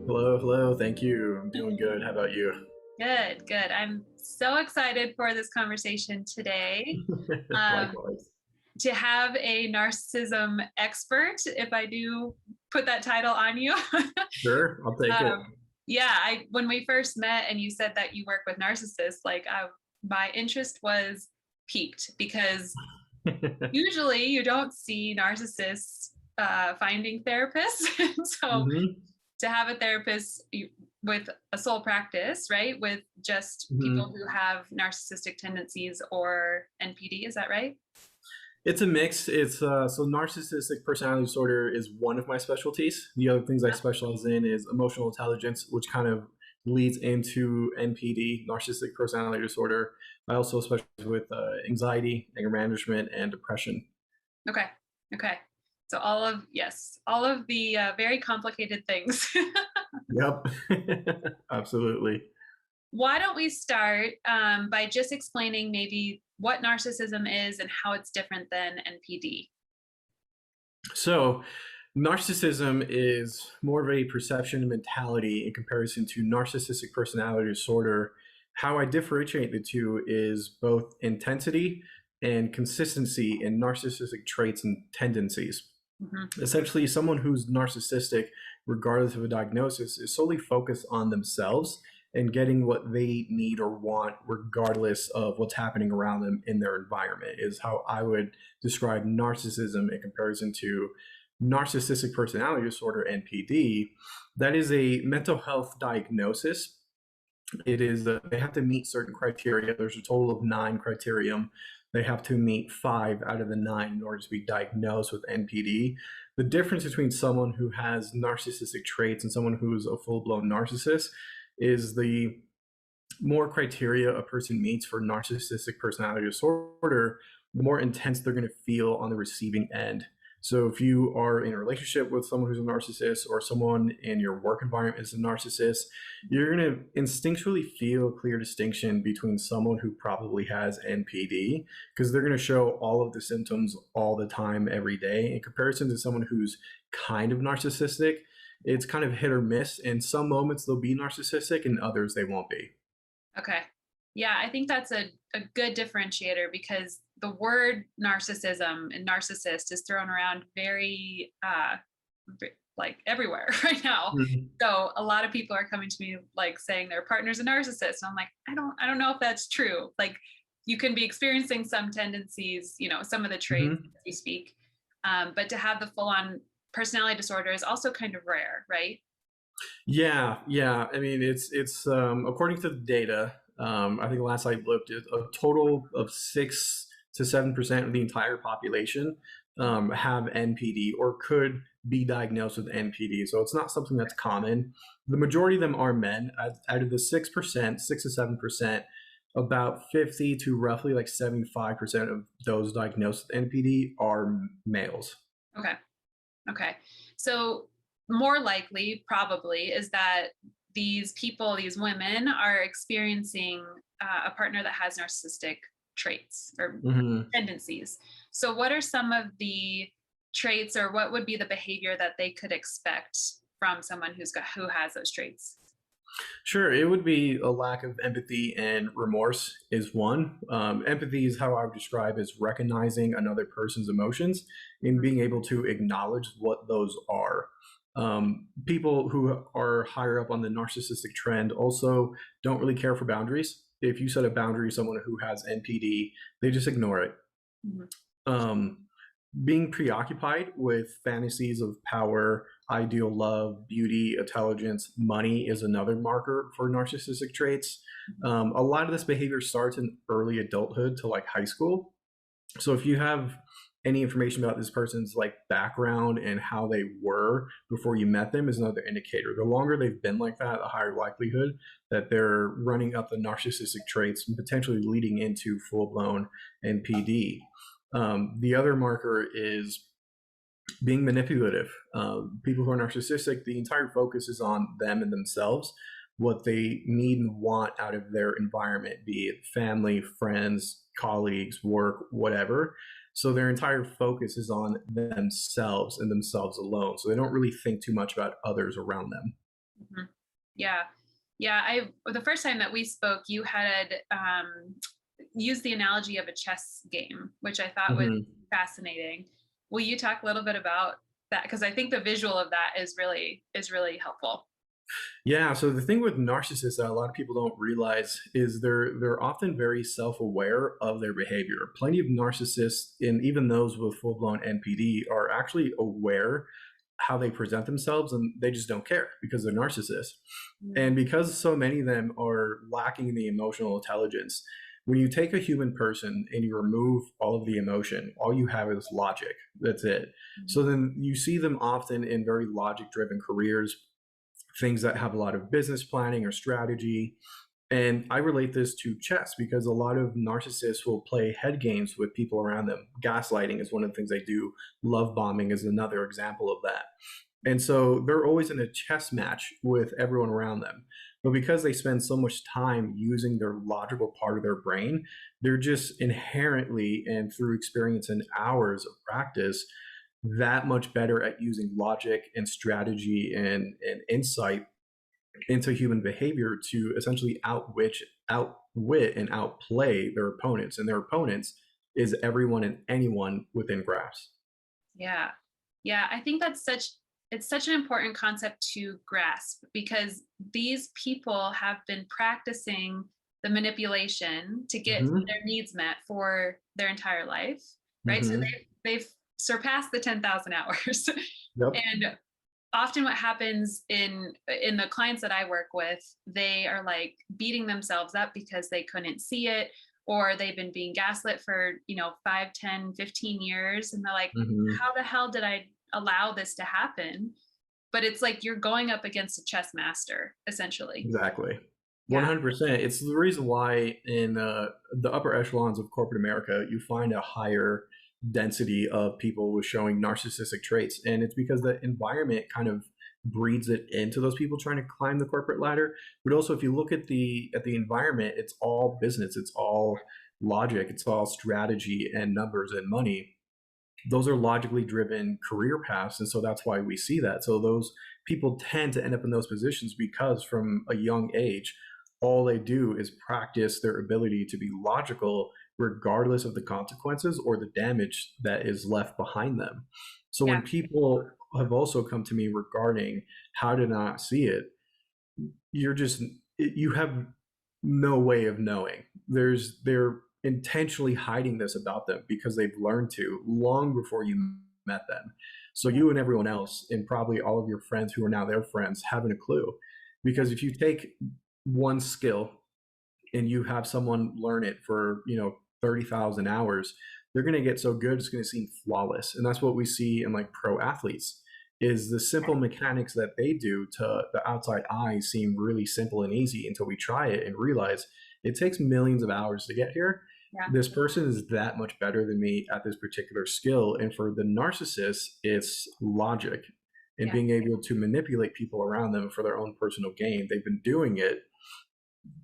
Hello, hello. Thank you. I'm doing good. How about you? Good, good. I'm so excited for this conversation today. Um, Likewise. to have a narcissism expert, if I do put that title on you. Sure, I'll take it. um, yeah, I when we first met and you said that you work with narcissists, my interest was piqued because usually you don't see narcissists finding therapists. So hmm to have a therapist with a sole practice, right? With just people hmm who have narcissistic tendencies or NPD, is that right? It's a mix. So narcissistic personality disorder is one of my specialties. The other things I specialize in is emotional intelligence, which kind of leads into NPD, narcissistic personality disorder. I also specialize with anxiety, anger management, and depression. Okay. Okay. So all of the very complicated things. Yep, absolutely. Why don't we start by just explaining maybe what narcissism is and how it's different than NPD? So, narcissism is more of a perception and mentality in comparison to narcissistic personality disorder. How I differentiate the two is both intensity and consistency in narcissistic traits and tendencies. Hmm. Essentially, someone who's narcissistic, regardless of a diagnosis, is solely focused on themselves and getting what they need or want, regardless of what's happening around them in their environment, is how I would describe narcissism in comparison to narcissistic personality disorder, NPD. That is a mental health diagnosis. It is they have to meet certain criteria. There's a total of 9 criterion. They have to meet 5 out of the 9 in order to be diagnosed with NPD. The difference between someone who has narcissistic traits and someone who is a full-blown narcissist is the more criteria a person meets for narcissistic personality disorder, the more intense they're going to feel on the receiving end. So if you are in a relationship with someone who's a narcissist or someone in your work environment is a narcissist, you're going to instinctually feel a clear distinction between someone who probably has NPD because they're going to show all of the symptoms all the time, every day, in comparison to someone who's kind of narcissistic. It's kind of hit or miss. In some moments, they'll be narcissistic, and others, they won't be. Okay. Yeah, I think that's a good differentiator because the word narcissism and narcissist is thrown around very like everywhere right now. Mhm. So a lot of people are coming to me like saying their partner's a narcissist. And I'm like, I don't know if that's true. Like you can be experiencing some tendencies, some of the traits Mhm. as you speak. But to have the full on personality disorder is also kind of rare, right? Yeah, yeah. I mean, it's according to the data. I think last I looked, a total of 6 to 7% of the entire population have NPD or could be diagnosed with NPD. So it's not something that's common. The majority of them are men. Out of the 6%, 6 to 7%, about 50 to roughly like 75% of those diagnosed with NPD are males. Okay. Okay. So more likely, probably, is that these people, these women, are experiencing a partner that has narcissistic traits or Mhm. tendencies. So, what are some of the traits, or what would be the behavior that they could expect from someone who has those traits? Sure, it would be a lack of empathy and remorse is one. Empathy is how I would describe as recognizing another person's emotions and Mhm. being able to acknowledge what those are. People who are higher up on the narcissistic trend also don't really care for boundaries. If you set a boundary, someone who has NPD, they just ignore it. Mhm. Um, Being preoccupied with fantasies of power, ideal love, beauty, intelligence, money is another marker for narcissistic traits. A lot of this behavior starts in early adulthood to like high school. So if you have any information about this person's like background and how they were before you met them is another indicator. The longer they've been like that, the higher likelihood that they're running up the narcissistic traits and potentially leading into full blown NPD. The other marker is being manipulative. People who are narcissistic, the entire focus is on them and themselves, what they need and want out of their environment, be it family, friends, colleagues, work, whatever. So their entire focus is on themselves and themselves alone. So they don't really think too much about others around them. Mhm. Yeah. Yeah. The first time that we spoke, you had used the analogy of a chess game, which I thought was Mhm. fascinating. Will you talk a little bit about that? Because I think the visual of that is really helpful. Yeah, so the thing with narcissists that a lot of people don't realize is they're often very self-aware of their behavior. Plenty of narcissists, and even those with full-blown NPD, are actually aware how they present themselves, and they just don't care because they're narcissists. Mm. And because so many of them are lacking the emotional intelligence, when you take a human person and you remove all of the emotion, all you have is logic. That's it. So then you see them often in very logic driven careers, things that have a lot of business planning or strategy. And I relate this to chess because a lot of narcissists will play head games with people around them. Gaslighting is one of the things they do. Love bombing is another example of that. And so they're always in a chess match with everyone around them. But because they spend so much time using their logical part of their brain, they're just inherently and through experience and hours of practice that much better at using logic and strategy and insight into human behavior to essentially outwit and outplay their opponents. And their opponents is everyone and anyone within grasp. Yeah. Yeah, I think it's such an important concept to grasp because these people have been practicing the manipulation to get Hmm. their needs met for their entire life, right? So Hmm. they've surpassed the 10,000 hours. Yep. And often what happens in the clients that I work with, they are like beating themselves up because they couldn't see it, or they've been being gaslit for 5, 10, 15 years, and they're like, Hmm. how the hell did I allow this to happen? But it's like you're going up against a chess master essentially. Exactly. Yeah. 100%. It's the reason why in the upper echelons of corporate America, you find a higher density of people with showing narcissistic traits. And it's because the environment kind of breeds it into those people trying to climb the corporate ladder. But also if you look at the environment, it's all business, it's all logic, it's all strategy and numbers and money. Those are logically driven career paths, and so that's why we see that. So those people tend to end up in those positions because from a young age all they do is practice their ability to be logical regardless of the consequences or the damage that is left behind them. So Yeah. when people have also come to me regarding how to not see it, you're just you have no way of knowing. They're intentionally hiding this about them because they've learned to long before you met them. So Yeah. you and everyone else and probably all of your friends who are now their friends haven't a clue. Because if you take one skill and you have someone learn it for 30,000 hours, they're going to get so good it's going to seem flawless. And that's what we see in like pro athletes, is the simple mechanics that they do to the outside eye seem really simple and easy until we try it and realize it takes millions of hours to get here. Yeah. This person is that much better than me at this particular skill. And for the narcissist, it's logic and Yeah. being able to manipulate people around them for their own personal gain. They've been doing it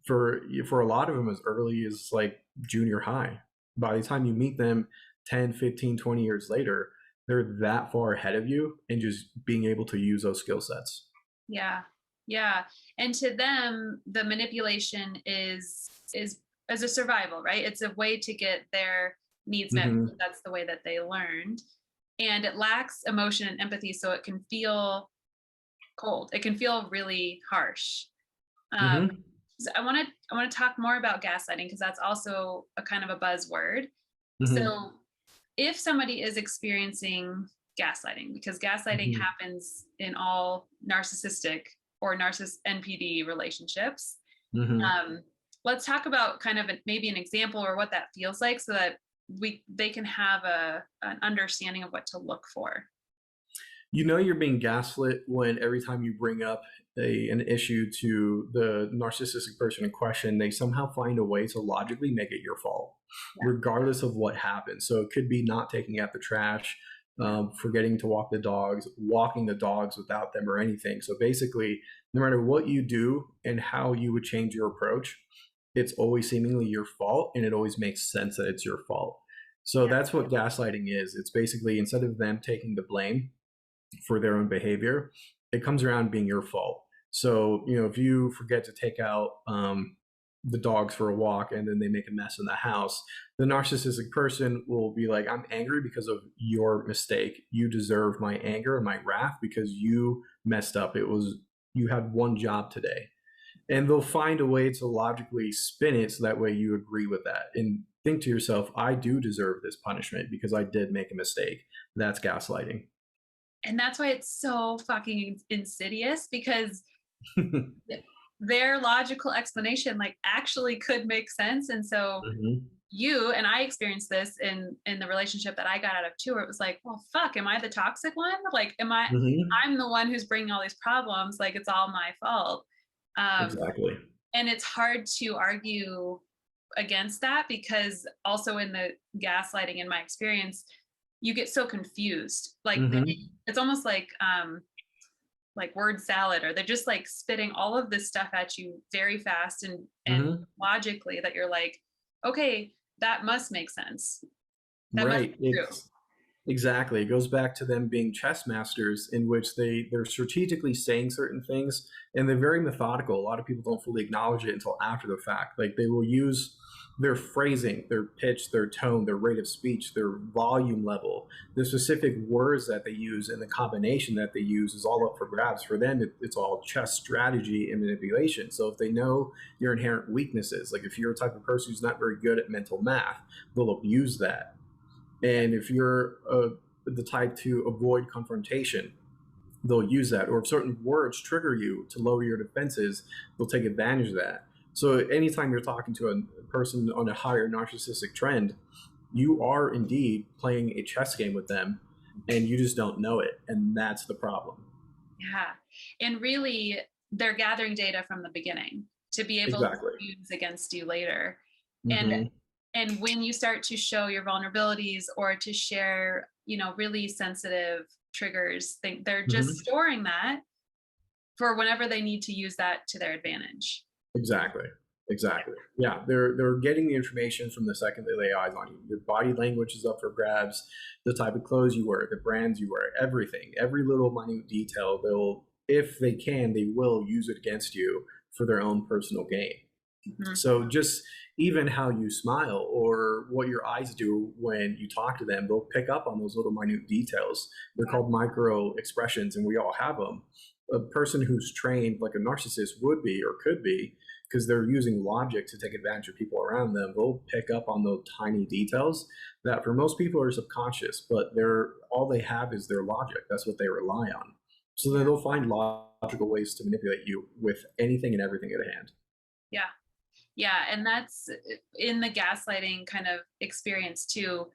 for a lot of them as early as like junior high. By the time you meet them 10, 15, 20 years later, they're that far ahead of you and just being able to use those skill sets. Yeah. Yeah. And to them, the manipulation is as a survival, right? It's a way to get their needs met Hmm. because that's the way that they learned. And it lacks emotion and empathy, so it can feel cold. It can feel really harsh. Um, Hmm. so I want to talk more about gaslighting because that's also a kind of a buzzword. Hmm. So if somebody is experiencing gaslighting, because gaslighting Hmm. happens in all narcissistic or narcissist NPD relationships, Hmm. um, let's talk about kind of maybe an example or what that feels like, so that they can have an understanding of what to look for. You know you're being gaslit when every time you bring up an issue to the narcissistic person in question, they somehow find a way to logically make it your fault, Yeah. regardless of what happened. So it could be not taking out the trash, forgetting to walk the dogs, walking the dogs without them, or anything. So basically, no matter what you do and how you would change your approach, it's always seemingly your fault, and it always makes sense that it's your fault. So Yeah. that's what gaslighting is. It's basically instead of them taking the blame for their own behavior, it comes around being your fault. So, if you forget to take out the dogs for a walk and then they make a mess in the house, the narcissistic person will be like, I'm angry because of your mistake. You deserve my anger and my wrath because you messed up. You had one job today. And they'll find a way to logically spin it so that way you agree with that and think to yourself, I do deserve this punishment because I did make a mistake. That's gaslighting. And that's why it's so fucking insidious, because their logical explanation like actually could make sense. And so Hmm. you and I experienced this in the relationship that I got out of too, where it was like, well, fuck, am I the toxic one? Like, Hmm. I'm the one who's bringing all these problems, like it's all my fault. um Exactly. and it's hard to argue against that, because also in the gaslighting, in my experience, you get so confused, like Hmm. it's almost like word salad, or they're just like spitting all of this stuff at you very fast and Hmm. logically, that you're like, okay, that must make sense, that must Right. be true. Exactly. It goes back to them being chess masters in which they're strategically saying certain things and they're very methodical. A lot of people don't fully acknowledge it until after the fact. Like they will use their phrasing, their pitch, their tone, their rate of speech, their volume level, the specific words that they use and the combination that they use is all up for grabs. For them, it's all chess strategy and manipulation. So if they know your inherent weaknesses, like if you're a type of person who's not very good at mental math, they'll abuse that. And if you're the type to avoid confrontation, they'll use that. Or if certain words trigger you to lower your defenses, they'll take advantage of that. So anytime you're talking to a person on a higher narcissistic trend, you are indeed playing a chess game with them and you just don't know it. And that's the problem. Yeah. And really, they're gathering data from the beginning to be able to Exactly. use against you later. And Hmm. and when you start to show your vulnerabilities, or to share, really sensitive triggers, they're just Hmm. storing that for whenever they need to use that to their advantage. Exactly. Exactly. Yeah, they're getting the information from the second they lay eyes on you. Your body language is up for grabs, the type of clothes you wear, the brands you wear, everything, every little minute detail. They'll, if they can, they will use it against you for their own personal gain. Mhm. So just even how you smile or what your eyes do when you talk to them, they'll pick up on those little minute details. They're Yeah. called micro expressions, and we all have them. A person who's trained like a narcissist would be or could be, because they're using logic to take advantage of people around them, they'll pick up on those tiny details that for most people are subconscious, but they're all they have is their logic. That's what they rely on. So then Yeah. they'll find logical ways to manipulate you with anything and everything at hand. Yeah. Yeah. And that's in the gaslighting kind of experience too,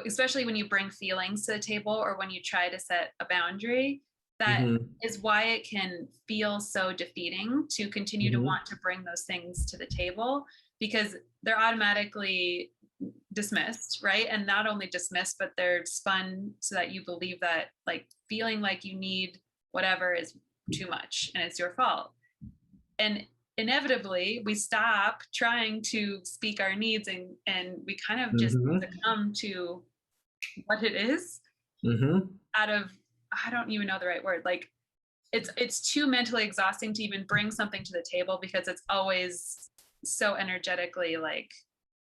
especially when you bring feelings to the table, or when you try to set a boundary. That Hmm. is why it can feel so defeating to continue to Hmm. want to bring those things to the table, because they're automatically dismissed, right? And not only dismissed, but they're spun so that you believe that, like, feeling like you need whatever is too much and it's your fault. And inevitably we stop trying to speak our needs, and we kind of just Hmm. succumb to what it is, Hmm. out of, I don't even know the right word, like it's too mentally exhausting to even bring something to the table, because it's always so energetically like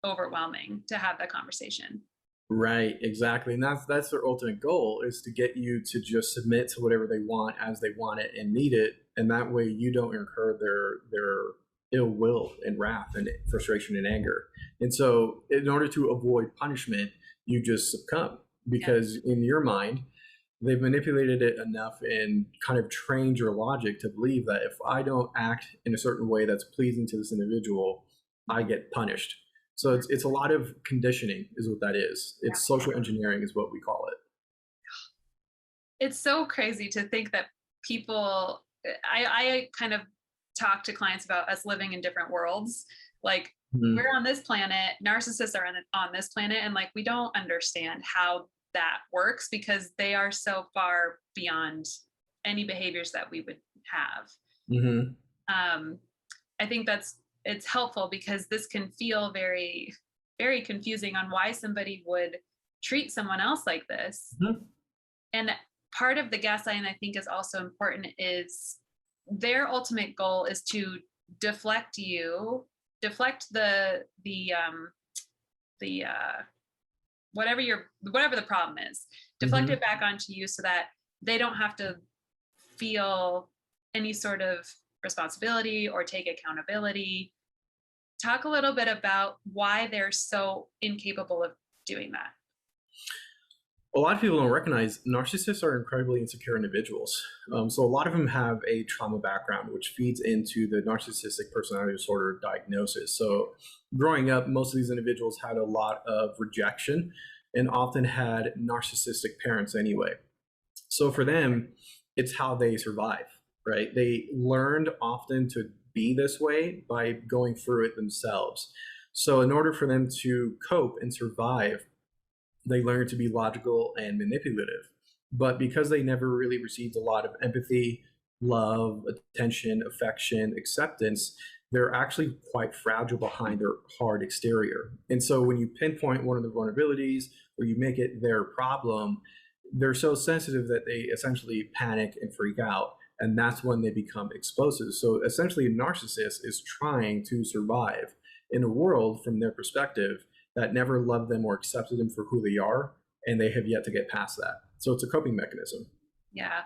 overwhelming to have that conversation. Right, exactly. And that's their ultimate goal is to get you to just submit to whatever they want as they want it and need it. And that way you don't incur their ill will and wrath and frustration and anger. And so in order to avoid punishment, you just succumb Yeah. because in your mind, they've manipulated it enough and kind of trained your logic to believe that if I don't act in a certain way that's pleasing to this individual, I get punished. So it's a lot of conditioning is what that is. Yeah. It's social engineering is what we call it. It's so crazy to think that people, I kind of talk to clients about us living in different worlds. Like, we're Mhm. on this planet, narcissists are on this planet, and like we don't understand how that works, because they are so far beyond any behaviors that we would have. Mhm. um, I think it's helpful, because this can feel very, very confusing on why somebody would treat someone else like this. Mhm. And part of the gaslighting I think is also important is their ultimate goal is to deflect the whatever the problem is, deflect Hmm. it back onto you so that they don't have to feel any sort of responsibility or take accountability. Talk a little bit about why they're so incapable of doing that. A lot of people don't recognize narcissists are incredibly insecure individuals. So a lot of them have a trauma background, which feeds into the narcissistic personality disorder diagnosis. So growing up, most of these individuals had a lot of rejection and often had narcissistic parents anyway. So for them, it's how they survive, right? They learned often to be this way by going through it themselves. So in order for them to cope and survive, they learn to be logical and manipulative. But because they never really received a lot of empathy, love, attention, affection, acceptance, they're actually quite fragile behind their hard exterior. And so when you pinpoint one of the vulnerabilities or you make it their problem, they're so sensitive that they essentially panic and freak out. And that's when they become explosive. So essentially, a narcissist is trying to survive in a world from their perspective that never loved them or accepted them for who they are, and they have yet to get past that. So it's a coping mechanism. Yeah.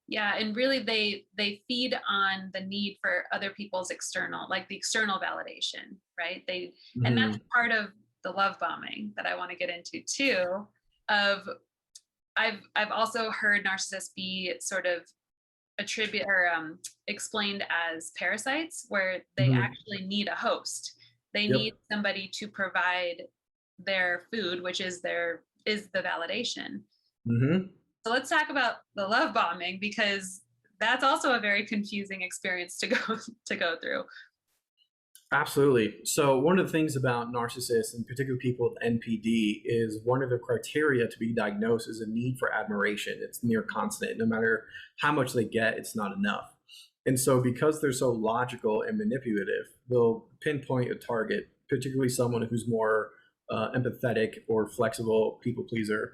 Yeah, and really they feed on the need for other people's external, like the external validation, right? And that's Mm-hmm. part of the love bombing that I want to get into too. Of I've also heard narcissists be sort of attribute or explained as parasites, where they Mm-hmm. actually need a host. They need Yep. somebody to provide their food, which is the validation. Mm-hmm. So let's talk about the love bombing, because that's also a very confusing experience to go to go through. Absolutely. So one of the things about narcissists, and particularly people with NPD, is one of the criteria to be diagnosed is a need for admiration. It's near constant. No matter how much they get, it's not enough. And so because they're so logical and manipulative, they'll pinpoint a target, particularly someone who's more empathetic or flexible people pleaser,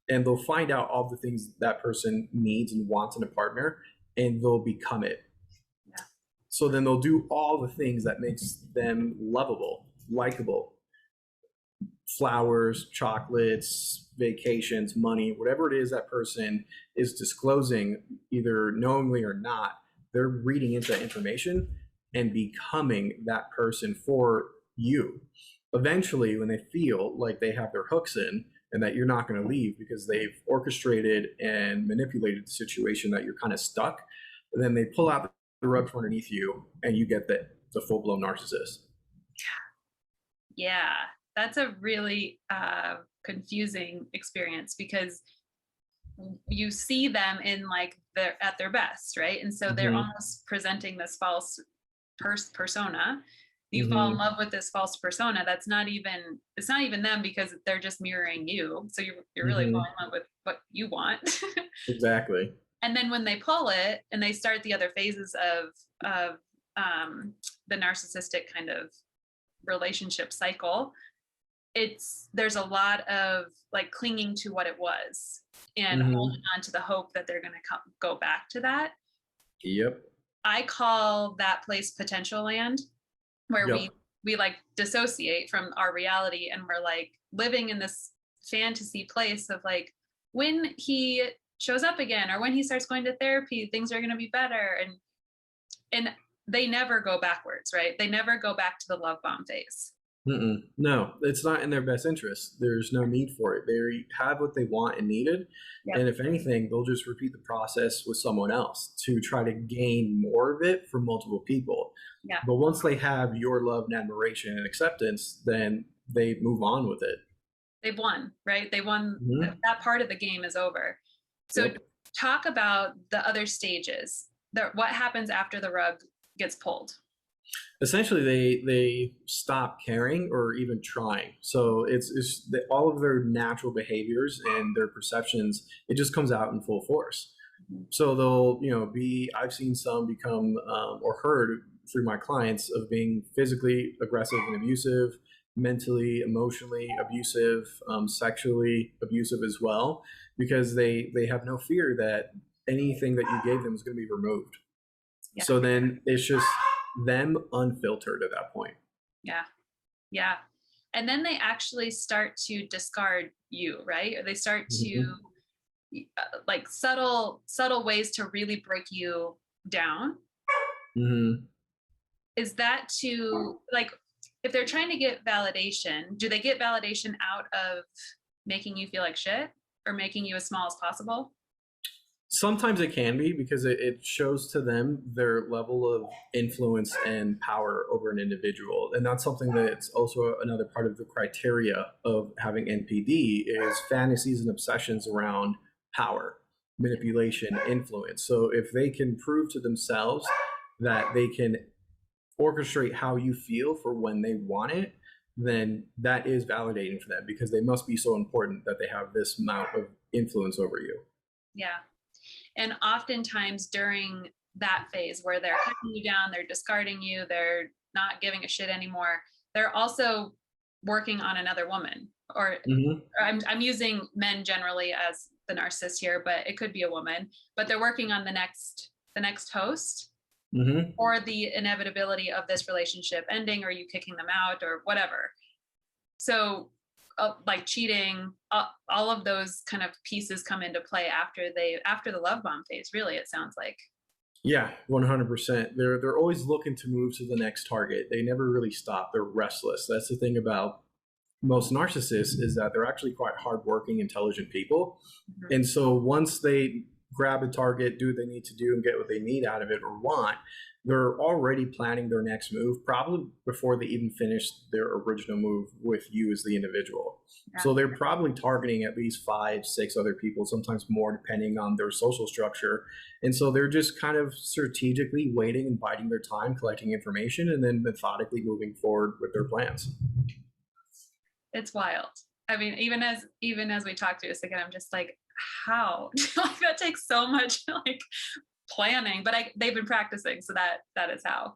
and they'll find out all the things that person needs and wants in a partner, and they'll become it. Yeah. So then they'll do all the things that makes them lovable, likable. Flowers, chocolates, vacations, money, whatever it is that person is disclosing, either knowingly or not, they're reading into that information and becoming that person for you. Eventually, when they feel like they have their hooks in and that you're not going to leave because they've orchestrated and manipulated the situation that you're kind of stuck, then they pull out the rug from underneath you and you get the full blown narcissist. Yeah, that's a really confusing experience, because you see them in like they're at their best, right? And so they're Mm-hmm. almost presenting this false persona. You fall in Mm-hmm. love with this false persona that's not even, it's not even them, because they're just mirroring you. So you're really Mm-hmm. falling in love with what you want. Exactly. And then when they pull it and they start the other phases of the narcissistic kind of relationship cycle, there's a lot of like clinging to what it was and holding Mm-hmm. on to the hope that they're going to go back to that. Yep. I call that place potential land, where we Yep. we like dissociate from our reality, and we're like living in this fantasy place of like, when he shows up again or when he starts going to therapy, things are going to be better. And they never go backwards, right? They never go back to the love bomb phase. Mm-mm. No, it's not in their best interest. There's no need for it. They have what they want and needed. Yep. And if anything, they'll just repeat the process with someone else to try to gain more of it from multiple people. Yeah. But once they have your love and admiration and acceptance, then they move on with it. They've won, right? They won. Mm-hmm. That part of the game is over. So Yep. talk about the other stages. What happens after the rug gets pulled? Essentially they stop caring or even trying. So it's all of their natural behaviors and their perceptions, it just comes out in full force. So they'll be, I've seen some become or heard through my clients of being physically aggressive and abusive, mentally emotionally abusive, sexually abusive as well, because they have no fear that anything that you gave them is going to be removed. Yeah. So then it's just them unfiltered at that point. Yeah. Yeah. And then they actually start to discard you, right? Or they start to Mhm. like subtle ways to really break you down. Mhm. Is that to like, if they're trying to get validation, do they get validation out of making you feel like shit or making you as small as possible? Sometimes it can be because it shows to them their level of influence and power over an individual. And that's something that's also another part of the criteria of having NPD is fantasies and obsessions around power, manipulation, influence. So if they can prove to themselves that they can orchestrate how you feel for when they want it, then that is validating for them because they must be so important that they have this amount of influence over you. Yeah. And oftentimes during that phase where they're cutting you down, they're discarding you, they're not giving a shit anymore, they're also working on another woman. Mm-hmm. Or I'm using men generally as the narcissist here, but it could be a woman. But they're working on the next host Mm-hmm. or the inevitability of this relationship ending or you kicking them out or whatever. So like cheating, all of those kind of pieces come into play after the love bomb phase, really, it sounds like. Yeah, 100%. They're always looking to move to the next target. They never really stop. They're restless. That's the thing about most narcissists is that they're actually quite hardworking, intelligent people. Mhm. And so once they grab a target, do what they need to do, and get what they need out of it or want, they're already planning their next move, probably before they even finish their original move with you as the individual. Yeah. So they're probably targeting at least 5, 6 other people, sometimes more, depending on their social structure. And so they're just kind of strategically waiting and biding their time, collecting information, and then methodically moving forward with their plans. It's wild. I mean, even as we talk through this again, I'm just like, how? Like that takes so much like planning, but they've been practicing, so that is how.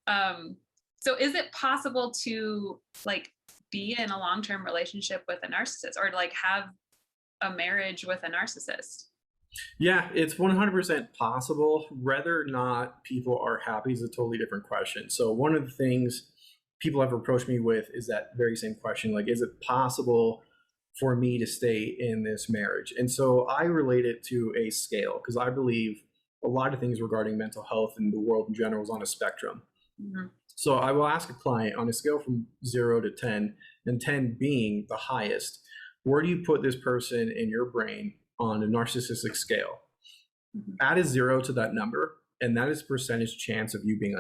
Um, so is it possible to like be in a long-term relationship with a narcissist or like have a marriage with a narcissist? Yeah, it's 100% possible. Whether or not people are happy is a totally different question. So, one of the things people have approached me with is that very same question like, is it possible for me to stay in this marriage? And so, I relate it to a scale because I believe a lot of things regarding mental health and the world in general is on a spectrum. Mhm. So, I will ask a client on a scale from 0 to 10, and 10 being the highest, where do you put this person in your brain on a narcissistic scale? Mhm. Add a 0 to that number, and that is percentage chance of you being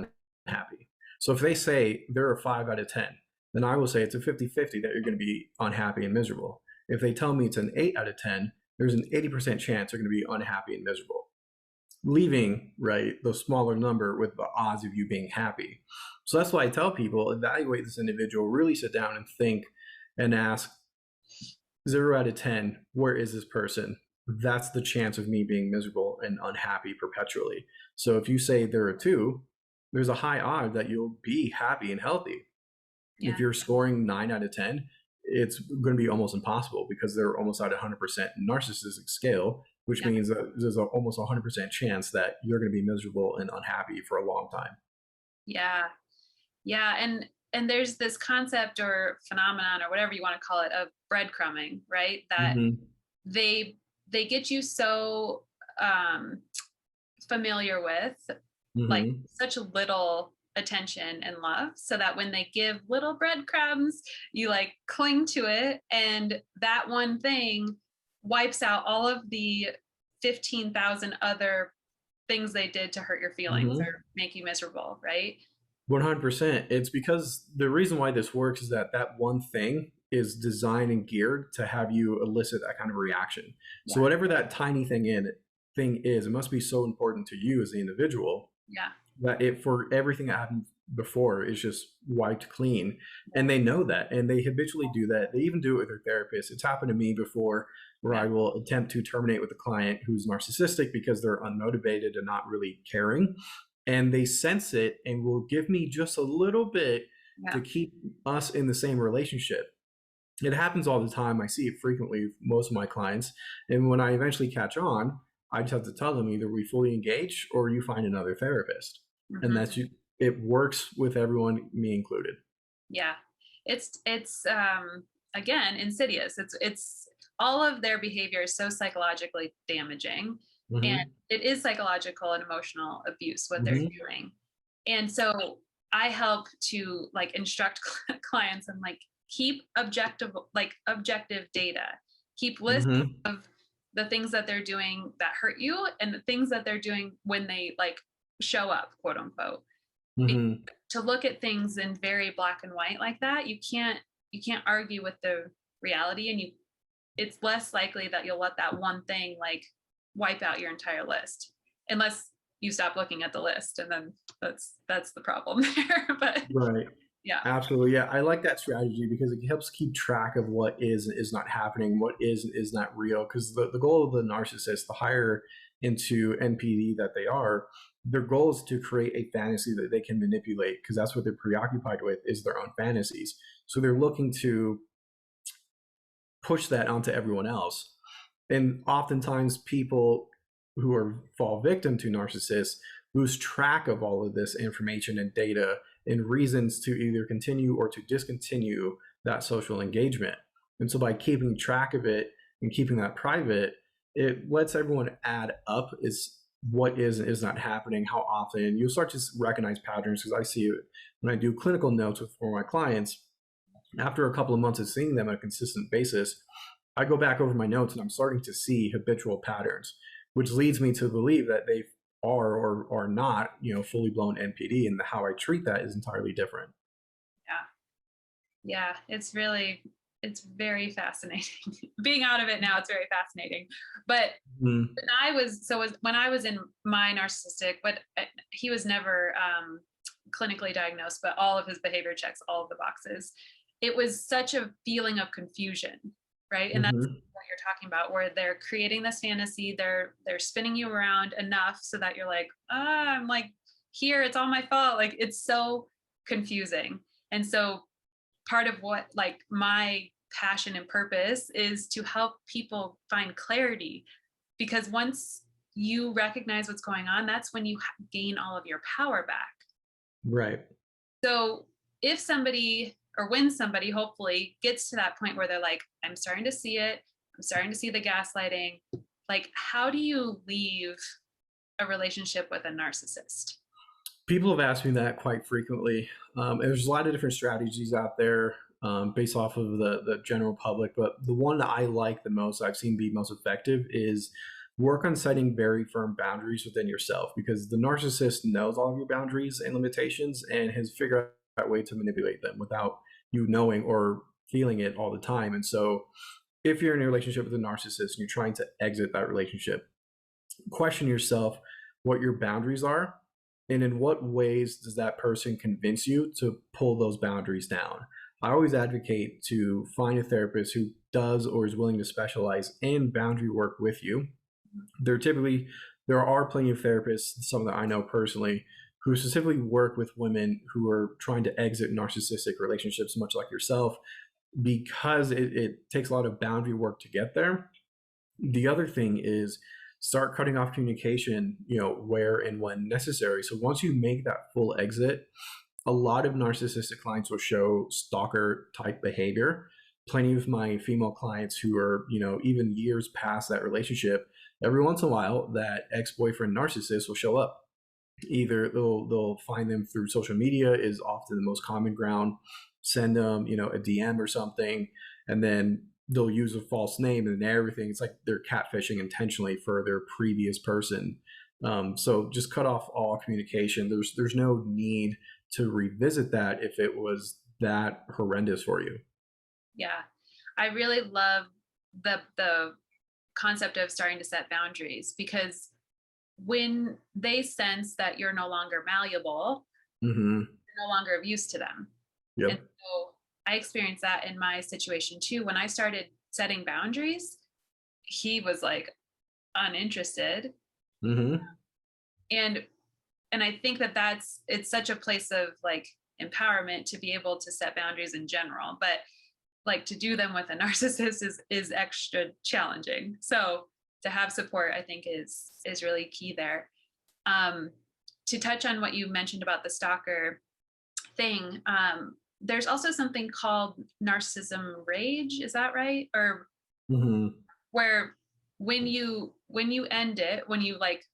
unhappy. So if they say they're a 5 out of 10, then I will say it's a 50-50 that you're going to be unhappy and miserable. If they tell me it's an 8 out of 10, there's an 80% chance you're going to be unhappy and miserable, leaving, right, the smaller number with the odds of you being happy. So that's why I tell people evaluate this individual, really sit down and think and ask 0 out of 10, where is this person? That's the chance of me being miserable and unhappy perpetually. So if you say they're a 2, there's a high odd that you'll be happy and healthy. If Yeah. you're scoring 9 out of 10, it's going to be almost impossible because they're almost at 100% narcissistic scale, which Yeah. means that there's almost 100% chance that you're going to be miserable and unhappy for a long time. Yeah. Yeah. And there's this concept or phenomenon or whatever you want to call it of breadcrumbing, right? That Mm-hmm. they they get you so um familiar with like Mm-hmm. such little attention and love so that when they give little breadcrumbs you like cling to it and that one thing wipes out all of the 15,000 other things they did to hurt your feelings Mm-hmm. or make you miserable, right? 100%. It's because the reason why this works is that that one thing is designed and geared to have you elicit that kind of reaction. So Yeah. whatever that tiny thing is, it must be so important to you as the individual Yeah. that it for everything that happened before is just wiped clean. Yeah. And they know that and they habitually do that. They even do it with their therapist. It's happened to me before where Yeah. I will attempt to terminate with a client who's narcissistic because they're unmotivated and not really caring. And they sense it and will give me just a little bit to Yeah. keep us in the same relationship. It happens all the time. I see it frequently with most of my clients. And when I eventually catch on, I just have to tell them either we fully engage or you find another therapist. And Mhm. that's you. It works with everyone, me included. Yeah. It's again insidious. It's all of their behavior is so psychologically damaging, and Hmm. it is psychological and emotional abuse what they're Hmm. doing. And so I help to like instruct clients and like keep objective data. Keep lists Hmm. of the things that they're doing that hurt you and the things that they're doing when they like show up, quote unquote. Hmm. To look at things in very black and white like that, you can't argue with the reality, and you it's less likely that you'll let that one thing like wipe out your entire list, unless you stop looking at the list, and then that's the problem there. But Right. yeah. Absolutely. Yeah. I like that strategy because it helps keep track of what is and is not happening, what is and is not real. Because the goal of the narcissist, the higher into NPD that they are, their goal is to create a fantasy that they can manipulate because that's what they're preoccupied with is their own fantasies. So they're looking to push that onto everyone else. And oftentimes people who are fall victim to narcissists lose track of all of this information and data and reasons to either continue or to discontinue that social engagement. And so by keeping track of it and keeping that private, it lets everyone add up is what is and is not happening, how often. You'll start to recognize patterns because I see it when I do clinical notes with for my clients. After a couple of months of seeing them on a consistent basis, I go back over my notes and I'm starting to see habitual patterns, which leads me to believe that they are or are not, fully blown NPD, and how I treat that is entirely different. Yeah. Yeah, it's very fascinating. Being out of it now, it's very fascinating. But Mm. when I was in my narcissistic, but he was never clinically diagnosed, but all of his behavior checks all of the boxes. It was such a feeling of confusion, right? And that's Hmm. what you're talking about, where they're creating this fantasy, they're spinning you around enough so that you're like, I'm like here, it's all my fault. Like it's so confusing. And so part of what like my passion and purpose is to help people find clarity, because once you recognize what's going on, that's when you gain all of your power back. Right. So if somebody or when somebody hopefully gets to that point where they're like, I'm starting to see it, I'm starting to see the gaslighting, like how do you leave a relationship with a narcissist? People have asked me that quite frequently. There's a lot of different strategies out there based off of the general public, but the one that I like the most, I've seen be most effective, is work on setting very firm boundaries within yourself because the narcissist knows all of your boundaries and limitations and has figured out a way to manipulate them without you knowing or feeling it all the time. And so, if you're in a relationship with a narcissist and you're trying to exit that relationship, question yourself what your boundaries are and in what ways does that person convince you to pull those boundaries down. I always advocate to find a therapist who does or is willing to specialize in boundary work with you. There are plenty of therapists, some that I know personally, who specifically work with women who are trying to exit narcissistic relationships, much like yourself, because it takes a lot of boundary work to get there. The other thing is start cutting off communication, where and when necessary. So once you make that full exit, a lot of narcissistic clients will show stalker type behavior. Plenty of my female clients who are, even years past that relationship, every once in a while, that ex-boyfriend narcissist will show up. Either they'll find them through social media is often the most common ground, send them, a DM or something, and then they'll use a false name and everything. It's like they're catfishing intentionally for their previous person. So just cut off all communication. There's no need to revisit that if it was that horrendous for you. Yeah. I really love the concept of starting to set boundaries, because when they sense that you're no longer malleable, Hmm. you're no longer of use to them. And Yep. so I experienced that in my situation too. When I started setting boundaries, he was like uninterested. Hmm. And I think that it's such a place of like empowerment to be able to set boundaries in general, but like to do them with a narcissist is extra challenging. So to have support, I think is really key there. To touch on what you mentioned about the stalker thing, there's also something called narcissism rage. Is that right? Or where when you end it, when you like,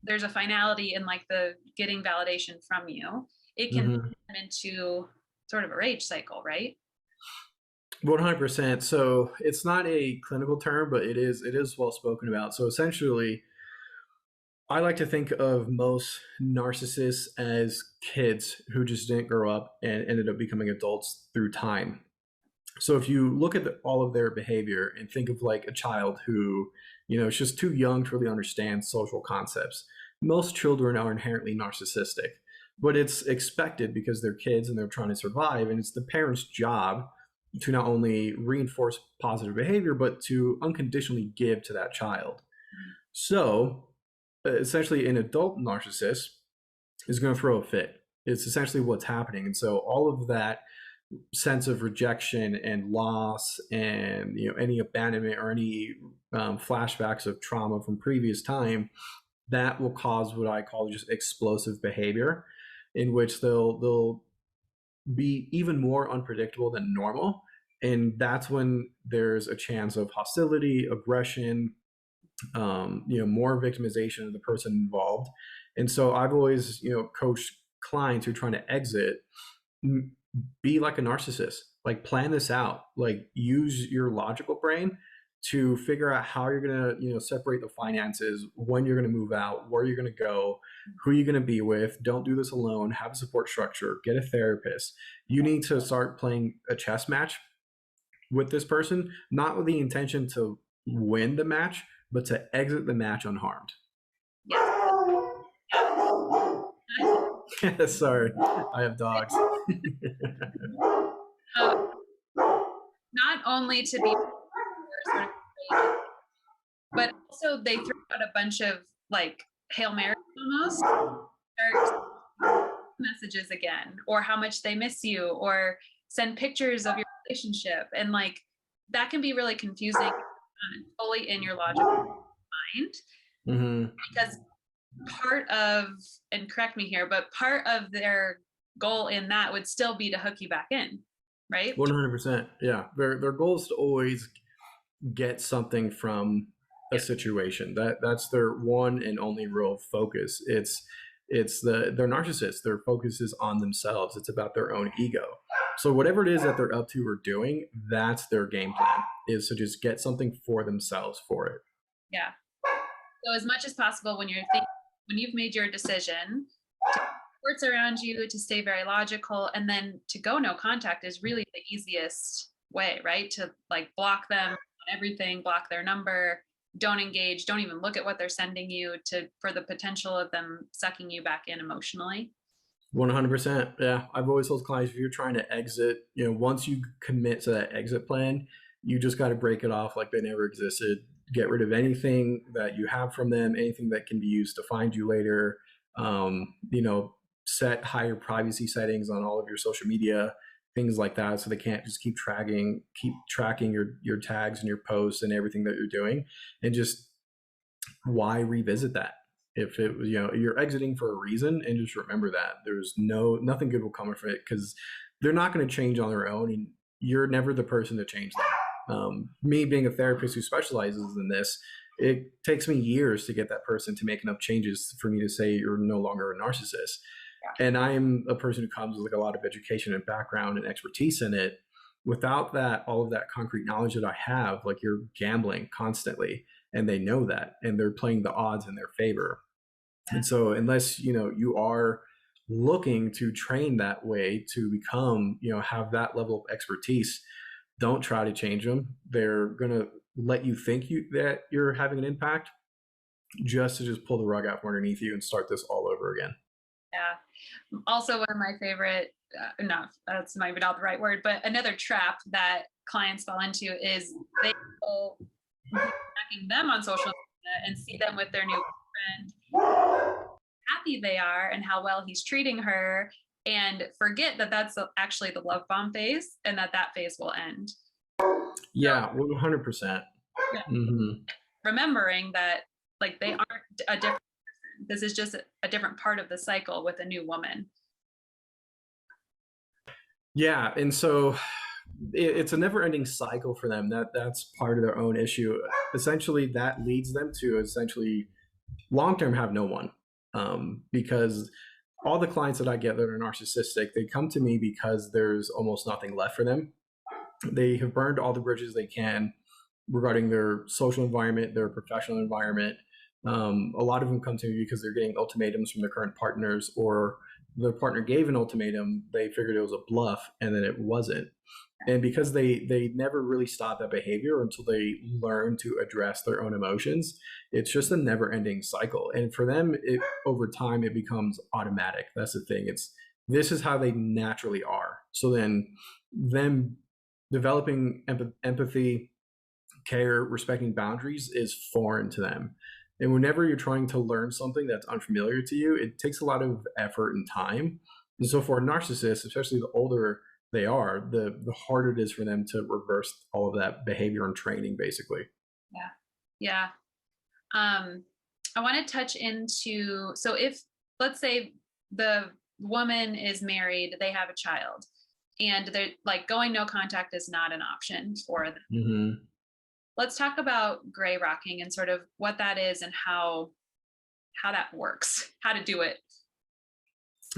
there's a finality in like the getting validation from you, it can turn into sort of a rage cycle, right? 100%. So it's not a clinical term, but it is well spoken about. So essentially, I like to think of most narcissists as kids who just didn't grow up and ended up becoming adults through time. So if you look at all of their behavior and think of like a child who, is just too young to really understand social concepts, most children are inherently narcissistic, but it's expected because they're kids and they're trying to survive. And it's the parent's job to not only reinforce positive behavior, but to unconditionally give to that child. So essentially, an adult narcissist is going to throw a fit. It's essentially what's happening. And so all of that sense of rejection and loss and any abandonment or any flashbacks of trauma from previous time, that will cause what I call just explosive behavior, in which they'll be even more unpredictable than normal. And that's when there's a chance of hostility, aggression, more victimization of the person involved. And so I've always, coached clients who are trying to exit, be like a narcissist, like plan this out, like use your logical brain to figure out how you're going to, separate the finances, when you're going to move out, where you're going to go, who you're going to be with. Don't do this alone. Have a support structure, get a therapist. You need to start playing a chess match with this person, not with the intention to win the match, but to exit the match unharmed. Sorry, I have dogs. Not only to be sort of, but also they throw out a bunch of like Hail Mary almost, messages again, or how much they miss you, or send pictures of your relationship. And like that can be really confusing, fully in your logical mind, because part of, and correct me here, but part of their goal in that would still be to hook you back in, right? 100%. Yeah. Their goal is to always get something from a situation. That's their one and only real focus. They're narcissists. Their focus is on themselves. It's about their own ego. So whatever it is that they're up to or doing, that's their game plan, is to just get something for themselves for it. Yeah. So as much as possible, when you've made your decision, to supports around you, to stay very logical, and then to go no contact is really the easiest way, right? To like block them on everything, block their number, don't engage, don't even look at what they're sending you, for the potential of them sucking you back in emotionally. 100%. Yeah. I've always told clients, if you're trying to exit, once you commit to that exit plan, you just got to break it off like they never existed. Get rid of anything that you have from them, anything that can be used to find you later. Set higher privacy settings on all of your social media, things like that, so they can't just keep tracking your tags and your posts and everything that you're doing. And just why revisit that? If it was, you're exiting for a reason, and just remember that there's nothing good will come from it, because they're not going to change on their own, and you're never the person to change them. Me being a therapist who specializes in this, it takes me years to get that person to make enough changes for me to say you're no longer a narcissist. Yeah. And I'm a person who comes with like a lot of education and background and expertise in it. Without that, all of that concrete knowledge that I have, like, you're gambling constantly, and they know that, and they're playing the odds in their favor. And so unless, you are looking to train that way to become, have that level of expertise, don't try to change them. They're going to let you think that you're having an impact, just to just pull the rug out from underneath you and start this all over again. Yeah. Also, one of my favorite, that's maybe not the right word, but another trap that clients fall into is they go tracking them on social media and see them with their new friend, happy they are and how well he's treating her, and forget that that's actually the love bomb phase, and that phase will end. Yeah, 100%. Yeah. remembering that like they aren't a different person. This is just a different part of the cycle with a new woman. Yeah, and so it's a never-ending cycle for them. That's part of their own issue. Essentially, that leads them to essentially long-term have no one, because all the clients that I get that are narcissistic, they come to me because there's almost nothing left for them. They have burned all the bridges they can regarding their social environment, their professional environment. A lot of them come to me because they're getting ultimatums from their current partners, or their partner gave an ultimatum, they figured it was a bluff, and then it wasn't. And because they never really stop that behavior until they learn to address their own emotions, it's just a never-ending cycle. And for them, over time, it becomes automatic. That's the thing. This is how they naturally are. So then, them developing empathy, care, respecting boundaries is foreign to them. And whenever you're trying to learn something that's unfamiliar to you, it takes a lot of effort and time. And so for a narcissist, especially the older they are, the harder it is for them to reverse all of that behavior and training, basically. Yeah. Yeah. I want to touch into, so if, let's say the woman is married, they have a child, and they're like going no contact is not an option for them. Mm-hmm. Let's talk about gray rocking and sort of what that is and how that works, how to do it.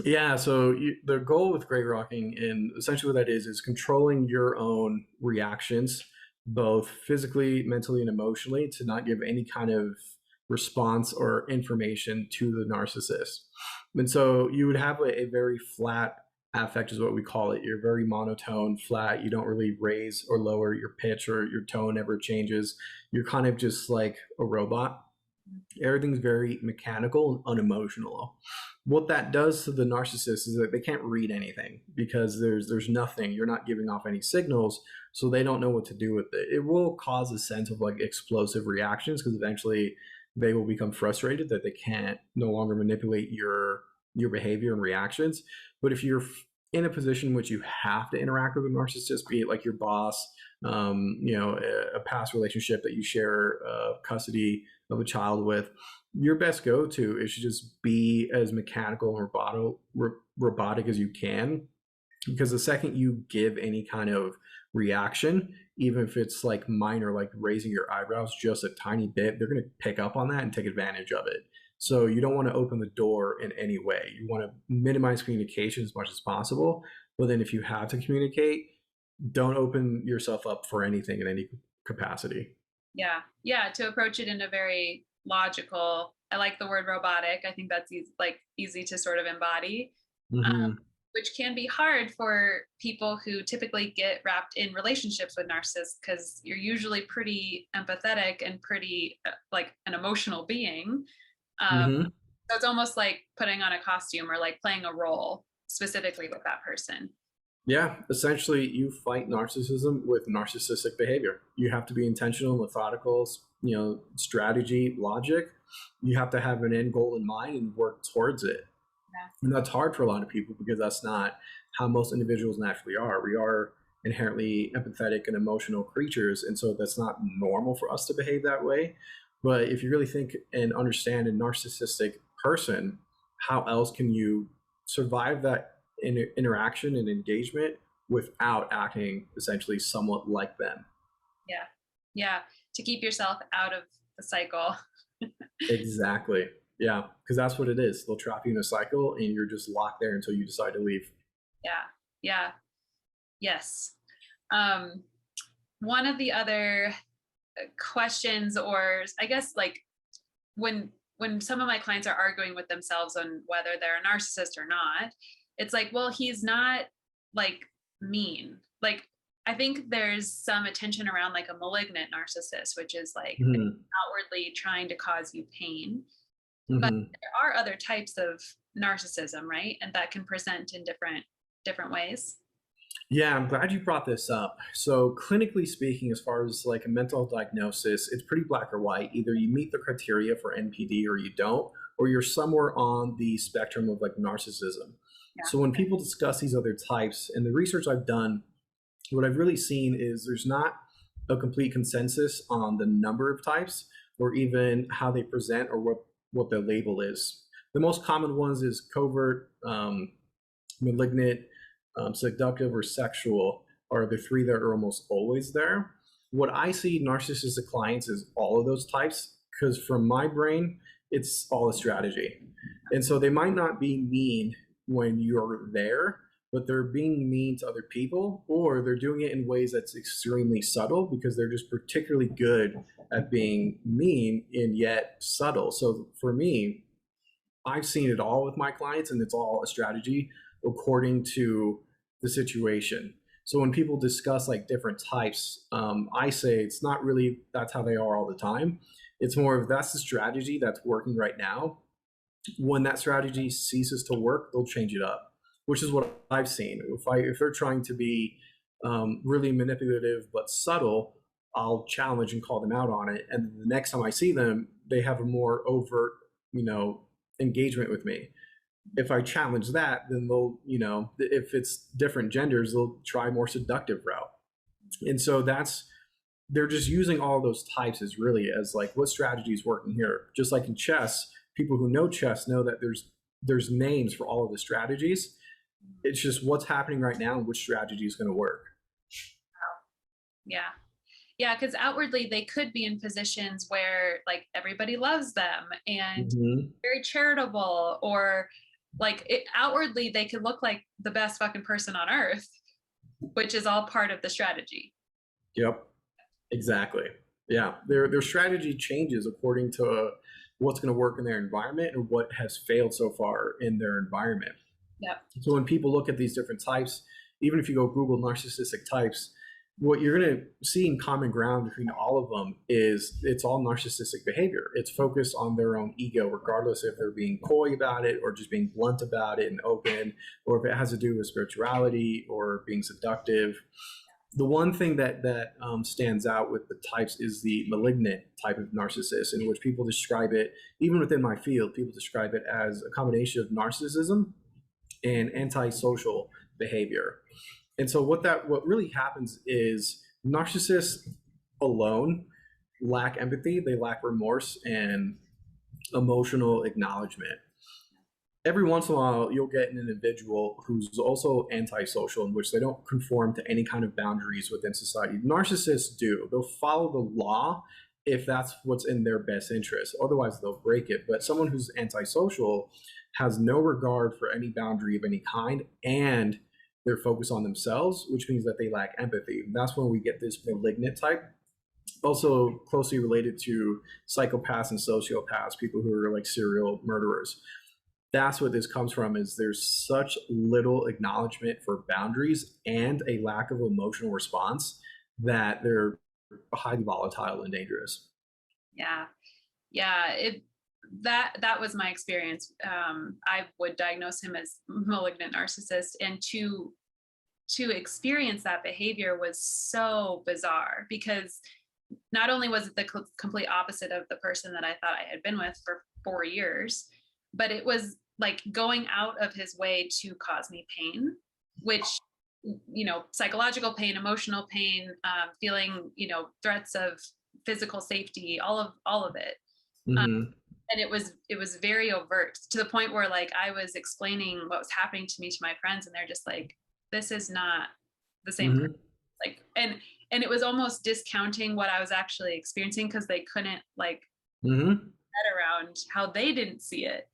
Yeah, so the goal with gray rocking, and essentially what that is controlling your own reactions, both physically, mentally, and emotionally, to not give any kind of response or information to the narcissist. And so you would have a very flat affect, is what we call it. You're very monotone, flat. You don't really raise or lower your pitch, or your tone never changes. You're kind of just like a robot. Everything's very mechanical and unemotional. What that does to the narcissist is that they can't read anything, because there's nothing. You're not giving off any signals, so they don't know what to do with it. It will cause a sense of like explosive reactions, because eventually they will become frustrated that they can't no longer manipulate your behavior and reactions. But if you're in a position in which you have to interact with a narcissist, be it like your boss, a past relationship that you share custody of a child with, your best go-to is to just be as mechanical and robotic as you can. Because the second you give any kind of reaction, even if it's like minor, like raising your eyebrows just a tiny bit, they're going to pick up on that and take advantage of it. So you don't want to open the door in any way. You want to minimize communication as much as possible. But then if you have to communicate, don't open yourself up for anything in any capacity. Yeah. Yeah. To approach it in a very logical, I like the word robotic. I think that's easy to sort of embody, Mm-hmm. which can be hard for people who typically get wrapped in relationships with narcissists, because you're usually pretty empathetic and pretty like an emotional being. Mm-hmm. So it's almost like putting on a costume or like playing a role specifically with that person. Yeah, essentially, you fight narcissism with narcissistic behavior. You have to be intentional, methodical, strategy, logic. You have to have an end goal in mind and work towards it. Yeah. And that's hard for a lot of people, because that's not how most individuals naturally are. We are inherently empathetic and emotional creatures, and so that's not normal for us to behave that way. But if you really think and understand a narcissistic person, how else can you survive that interaction and engagement without acting essentially somewhat like them? Yeah. Yeah. To keep yourself out of the cycle. Exactly. Yeah, because that's what it is. They'll trap you in a cycle, and you're just locked there until you decide to leave. Yeah. Yeah. Yes. One of the other questions, or I guess like when some of my clients are arguing with themselves on whether they're a narcissist or not, it's like, well, he's not like mean. Like, I think there's some attention around like a malignant narcissist, which is like Mm-hmm. outwardly trying to cause you pain. But Mm-hmm. there are other types of narcissism, right? And that can present in different ways. Yeah, I'm glad you brought this up. So, clinically speaking, as far as like a mental diagnosis, it's pretty black or white. Either you meet the criteria for NPD or you don't, or you're somewhere on the spectrum of like narcissism. Yeah. So, when people discuss these other types, and the research I've done, what I've really seen is there's not a complete consensus on the number of types, or even how they present or what the label is. The most common ones is covert, malignant, seductive, or sexual are the three that are almost always there. What I see narcissistic clients is all of those types, because from my brain, it's all a strategy. And so they might not be mean when you're there, but they're being mean to other people, or they're doing it in ways that's extremely subtle because they're just particularly good at being mean and yet subtle. So for me, I've seen it all with my clients, and it's all a strategy according to the situation. So when people discuss like different types, I say it's not really that's how they are all the time. It's more of that's the strategy that's working right now. When that strategy ceases to work, they'll change it up, which is what I've seen. If they're trying to be really manipulative but subtle, I'll challenge and call them out on it. And the next time I see them, they have a more overt, engagement with me. If I challenge that, then they'll, if it's different genders, they'll try a more seductive route. And so they're just using all those types as really as like what strategy is working here. Just like in chess, people who know chess know that there's names for all of the strategies. It's just what's happening right now and which strategy is going to work. Yeah. Yeah, because outwardly they could be in positions where like everybody loves them and very charitable, or like outwardly they could look like the best fucking person on earth, which is all part of the strategy. Yep, exactly. Yeah, their strategy changes according to what's going to work in their environment and what has failed so far in their environment. Yep. So when people look at these different types, even if you go Google narcissistic types, what you're going to see in common ground between all of them is it's all narcissistic behavior. It's focused on their own ego, regardless if they're being coy about it or just being blunt about it and open, or if it has to do with spirituality or being seductive. The one thing that stands out with the types is the malignant type of narcissist, in which people describe it, even within my field, people describe it as a combination of narcissism and antisocial behavior. And so what really happens is narcissists alone lack empathy, they lack remorse and emotional acknowledgement. Every once in a while, you'll get an individual who's also antisocial, in which they don't conform to any kind of boundaries within society. Narcissists do. They'll follow the law if that's what's in their best interest. Otherwise, they'll break it. But someone who's antisocial has no regard for any boundary of any kind, and they're focused on themselves, which means that they lack empathy. That's when we get this malignant type. Also closely related to psychopaths and sociopaths, people who are like serial murderers. That's what this comes from, is there's such little acknowledgement for boundaries and a lack of emotional response that they're highly volatile and dangerous. Yeah. That was my experience. I would diagnose him as malignant narcissist, and to experience that behavior was so bizarre, because not only was it the complete opposite of the person that I thought I had been with for 4 years, but it was like going out of his way to cause me pain, which, psychological pain, emotional pain, feeling, threats of physical safety, all of it. And it was very overt, to the point where like I was explaining what was happening to me to my friends, and they're just like, this is not the same person. Like, and it was almost discounting what I was actually experiencing, because they couldn't like get around how they didn't see it.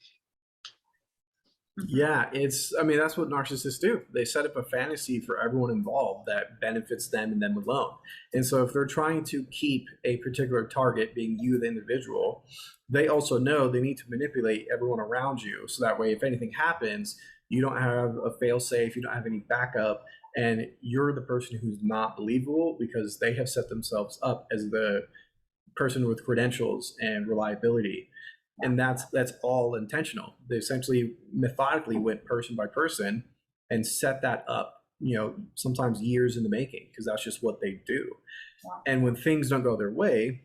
Yeah, that's what narcissists do. They set up a fantasy for everyone involved that benefits them and them alone. And so if they're trying to keep a particular target, being you, the individual, they also know they need to manipulate everyone around you. So that way, if anything happens, you don't have a fail-safe, you don't have any backup, and you're the person who's not believable, because they have set themselves up as the person with credentials and reliability. And that's all intentional. They essentially methodically went person by person and set that up, sometimes years in the making, because that's just what they do. And when things don't go their way,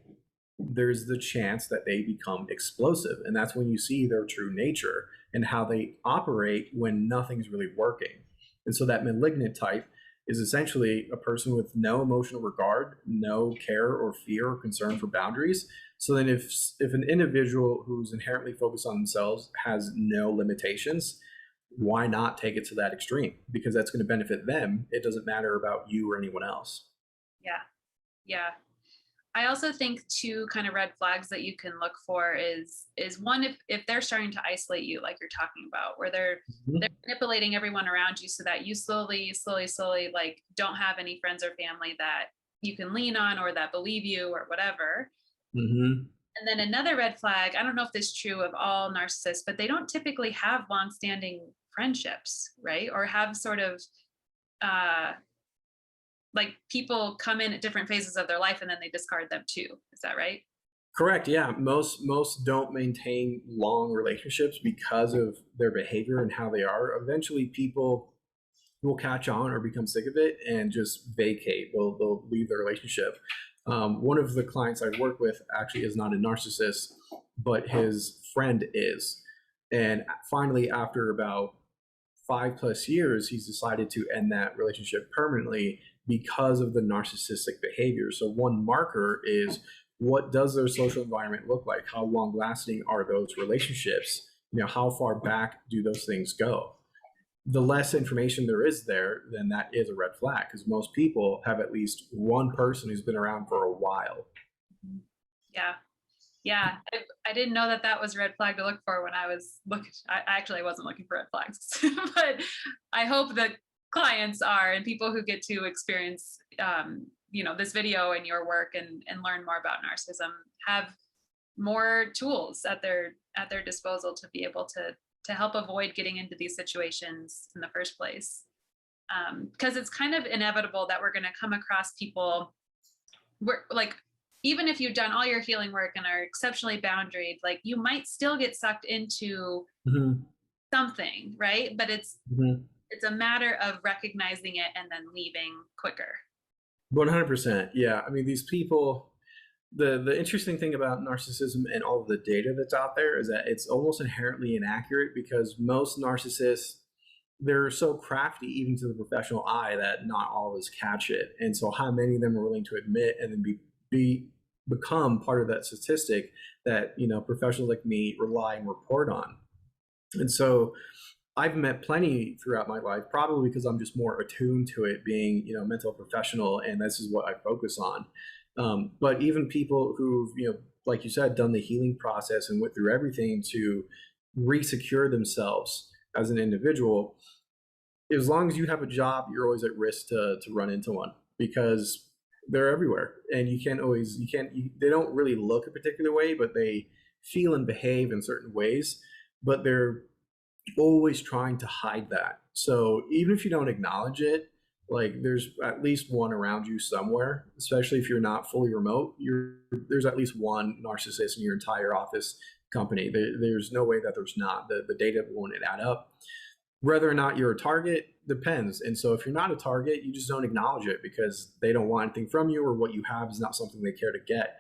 there's the chance that they become explosive. And that's when you see their true nature and how they operate when nothing's really working. And so that malignant type, is essentially a person with no emotional regard, no care or fear or concern for boundaries. So then if an individual who's inherently focused on themselves has no limitations, why not take it to that extreme? Because that's going to benefit them. It doesn't matter about you or anyone else. Yeah. Yeah. I also think two kind of red flags that you can look for is one, if they're starting to isolate you, like you're talking about, where they're Mhm. manipulating everyone around you so that you slowly like don't have any friends or family that you can lean on or that believe you or whatever. Mhm. And then another red flag, I don't know if this is true of all narcissists, but they don't typically have long-standing friendships, right? Or have sort of uh like people come in at different phases of their life and then they discard them too. Is that right? Correct. Yeah. Most don't maintain long relationships because of their behavior and how they are. Eventually, people will catch on or become sick of it and just vacate. They'll leave the relationship. One of the clients I work with actually is not a narcissist, but his friend is. And finally, after about 5+ years, he's decided to end that relationship permanently because of the narcissistic behavior. So one marker is, what does their social environment look like? How long lasting are those relationships? How far back do those things go? The less information there is there, then that is a red flag, because most people have at least one person who's been around for a while. Mhm. Yeah. Yeah. I didn't know that that was a red flag to look for when I was looking. I actually wasn't looking for red flags, but I hope that clients are and people who get to experience, this video and your work and learn more about narcissism have more tools at their disposal to be able to help avoid getting into these situations in the first place. Because it's kind of inevitable that we're going to come across people we're like, even if you've done all your healing work and are exceptionally boundaried, like you might still get sucked into Mhm. something, right? But Mhm. it's a matter of recognizing it and then leaving quicker. 100%. Yeah. I mean, these people, the interesting thing about narcissism and all of the data that's out there is that it's almost inherently inaccurate, because most narcissists, they're so crafty even to the professional eye that not all of us catch it. And so how many of them are willing to admit and then be become part of that statistic that professionals like me rely and report on. And so I've met plenty throughout my life, probably because I'm just more attuned to it, being a mental professional, and this is what I focus on. But even people who've like you said, done the healing process and went through everything to resecure themselves as an individual, as long as you have a job, you're always at risk to run into one, because they're everywhere, and they don't really look a particular way, but they feel and behave in certain ways, but they're always trying to hide that. So even if you don't acknowledge it, like there's at least one around you somewhere, especially if you're not fully remote, there's at least one narcissist in your entire office company. There's no way that there's not. The data won't add up. Whether or not you're a target depends. And so if you're not a target, you just don't acknowledge it because they don't want anything from you, or what you have is not something they care to get.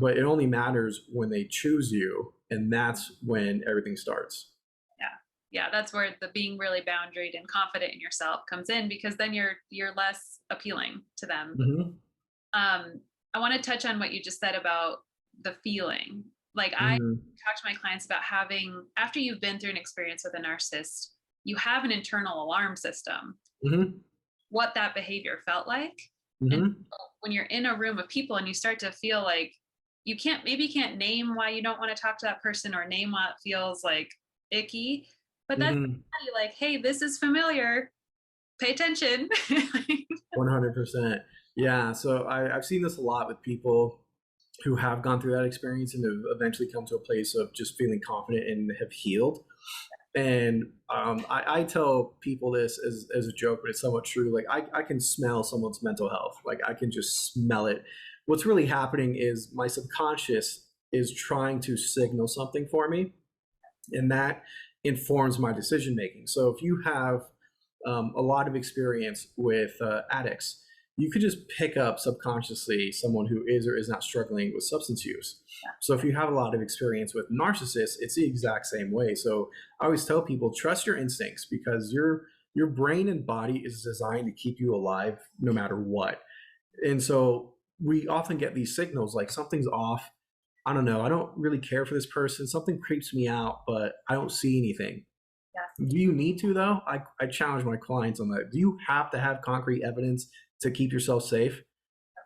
But it only matters when they choose you, and that's when everything starts. Yeah. Yeah. That's where the being really boundaried and confident in yourself comes in, because then you're less appealing to them. Hmm. I want to touch on what you just said about the feeling. Like I Hmm. talk to my clients about having, after you've been through an experience with a narcissist, you have an internal alarm system, Hmm. what that behavior felt like. And Hmm. when you're in a room of people and you start to feel like you can't name why you don't want to talk to that person or name what feels like icky, but that's Hmm. like, hey, this is familiar. Pay attention. 100%. Yeah. So I've seen this a lot with people who have gone through that experience and have eventually come to a place of just feeling confident and have healed. And I tell people this as a joke, but it's somewhat true. Like I can smell someone's mental health. Like I can just smell it. What's really happening is my subconscious is trying to signal something for me, and that informs my decision making. So if you have a lot of experience with addicts, you could just pick up subconsciously someone who is or is not struggling with substance use. So if you have a lot of experience with narcissists, it's the exact same way. So I always tell people, trust your instincts, because your brain and body is designed to keep you alive no matter what. And so we often get these signals like something's off. I don't know. I don't really care for this person. Something creeps me out, but I don't see anything. Yeah. Do you need to, though? I challenge my clients on that. Do you have to have concrete evidence to keep yourself safe?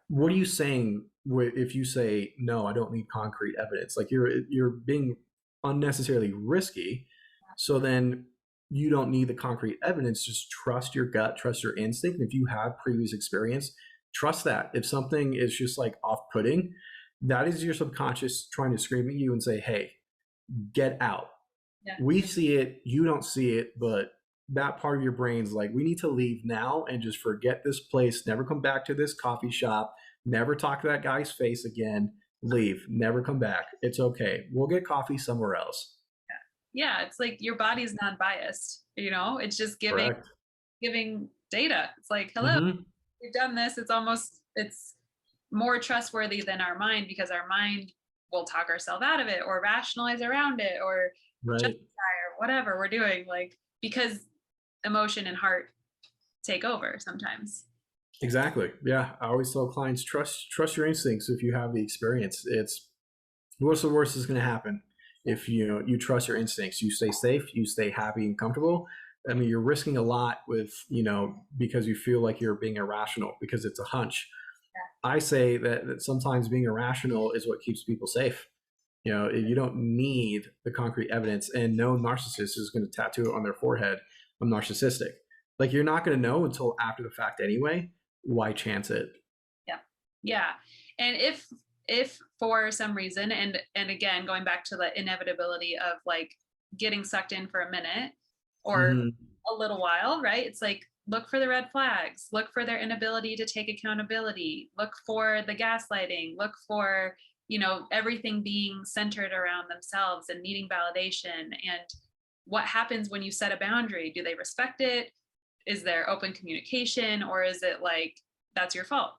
What are you saying if you say, no, I don't need concrete evidence? Like you're being unnecessarily risky. So then you don't need the concrete evidence. Just trust your gut, trust your instinct. And if you have previous experience, trust that. If something is just like off-putting, that is your subconscious trying to scream at you and say, hey, get out. Yeah. We see it, you don't see it, but that part of your brain's like, we need to leave now and just forget this place, never come back to this coffee shop, never talk to that guy's face again, leave, never come back. It's okay. We'll get coffee somewhere else. Yeah, it's like your body's non-biased, it's just giving Correct. Data. It's like, hello, we've done this. It's more trustworthy than our mind, because our mind will talk ourselves out of it or rationalize around it or Right. justify or whatever we're doing, like, because emotion and heart take over sometimes. Exactly. Yeah. I always tell clients, trust your instincts. If you have the experience, what's the worst is going to happen? If you trust your instincts, you stay safe, you stay happy and comfortable. I mean, you're risking a lot with, because you feel like you're being irrational because it's a hunch. Yeah. I say that sometimes being irrational is what keeps people safe. You don't need the concrete evidence, and no narcissist is going to tattoo it on their forehead, I'm narcissistic. Like, you're not going to know until after the fact anyway. Why chance it? Yeah. And if for some reason, and again, going back to the inevitability of like getting sucked in for a minute or a little while, right? It's like, look for the red flags, look for their inability to take accountability, look for the gaslighting, look for, everything being centered around themselves and needing validation. And what happens when you set a boundary? Do they respect it? Is there open communication, or is it like, that's your fault?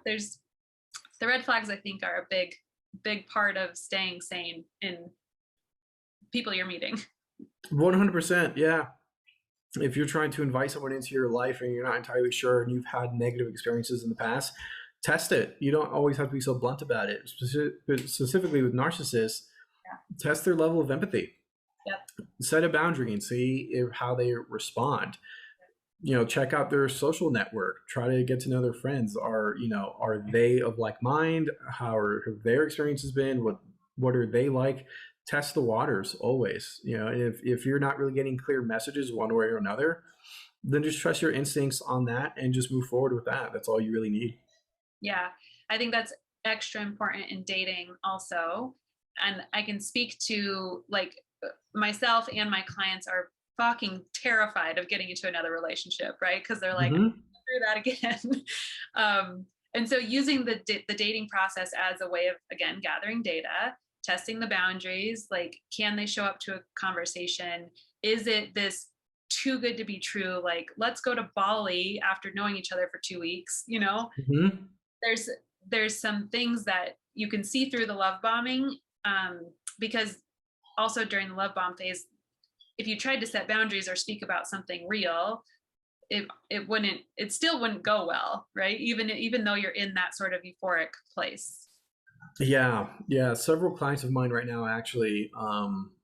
There's the red flags, I think, are a big part of staying sane in people you're meeting. 100%. Yeah. If you're trying to invite someone into your life and you're not entirely sure and you've had negative experiences in the past, test it. You don't always have to be so blunt about it. Specifically with narcissists, test their level of empathy. Yep. Set a boundary and see how they respond. Check out their social network. Try to get to know their friends. Are they of like mind? How have their experiences been? What are they like? Test the waters always. And if you're not really getting clear messages one way or another, then just trust your instincts on that and just move forward with that. That's all you really need. Yeah, I think that's extra important in dating also. And I can speak to, like, myself and my clients are fucking terrified of getting into another relationship, right? Because they're like, through that again. And so using the dating process as a way of, again, gathering data, testing the boundaries, like, can they show up to a conversation? Is it this too good to be true? Like, let's go to Bali after knowing each other for 2 weeks, There's some things that you can see through the love bombing, because also during the love bomb phase, if you tried to set boundaries or speak about something real, it still wouldn't go well, right? Even though you're in that sort of euphoric place. Yeah. Several clients of mine right now, actually,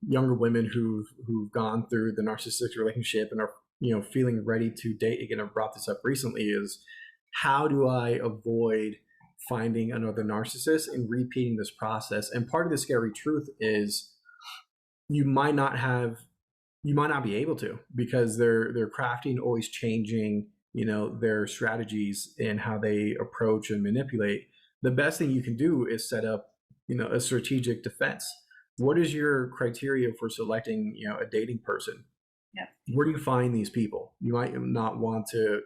younger women who've gone through the narcissistic relationship and are feeling ready to date again. I've brought this up recently. Is how do I avoid finding another narcissist and repeating this process? And part of the scary truth is you might not be able to, because they're crafting, always changing, their strategies and how they approach and manipulate. The best thing you can do is set up, a strategic defense. What is your criteria for selecting, a dating person? Yeah. Where do you find these people? You might not want to,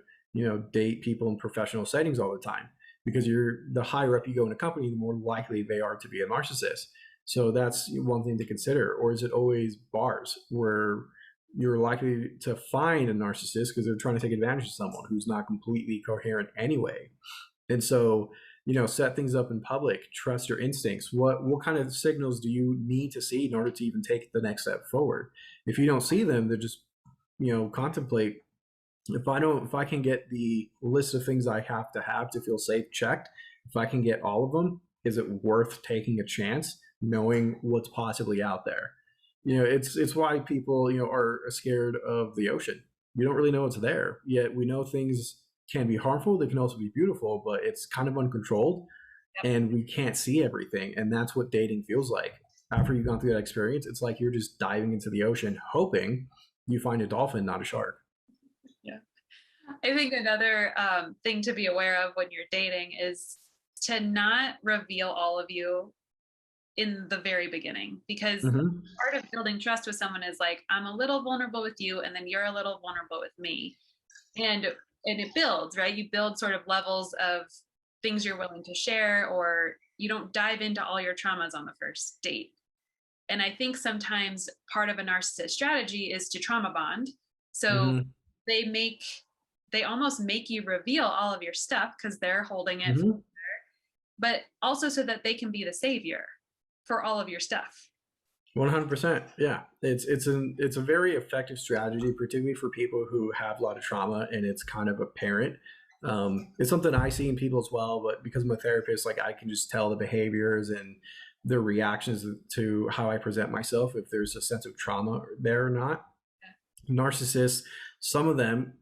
date people in professional settings all the time, because the higher up you go in a company, the more likely they are to be a narcissist. So that's one thing to consider. Or is it always bars where you're likely to find a narcissist because they're trying to take advantage of someone who's not completely coherent anyway? And so, set things up in public, trust your instincts. What kind of signals do you need to see in order to even take the next step forward? If you don't see them, then just, contemplate If I can get the list of things I have to feel safe checked, if I can get all of them, is it worth taking a chance knowing what's possibly out there? It's why people, are scared of the ocean. We don't really know what's there, yet we know things can be harmful. They can also be beautiful, but it's kind of uncontrolled Yep. and we can't see everything. And that's what dating feels like. After you've gone through that experience, it's like you're just diving into the ocean, hoping you find a dolphin, not a shark. Yeah. I think another thing to be aware of when you're dating is to not reveal all of you in the very beginning, because Mm-hmm. part of building trust with someone is like, I'm a little vulnerable with you, and then you're a little vulnerable with me. And it builds, right? You build sort of levels of things you're willing to share, or you don't dive into all your traumas on the first date. And I think sometimes part of a narcissist strategy is to trauma bond. So Mm-hmm. they make they almost make you reveal all of your stuff because they're holding it, Mm-hmm. but also so that they can be the savior for all of your stuff. 100%. Yeah. It's a very effective strategy, particularly for people who have a lot of trauma and it's kind of apparent. It's something I see in people as well, but because I'm a therapist, like I can just tell the behaviors and the reactions to how I present myself, if there's a sense of trauma there or not. Narcissists, some of them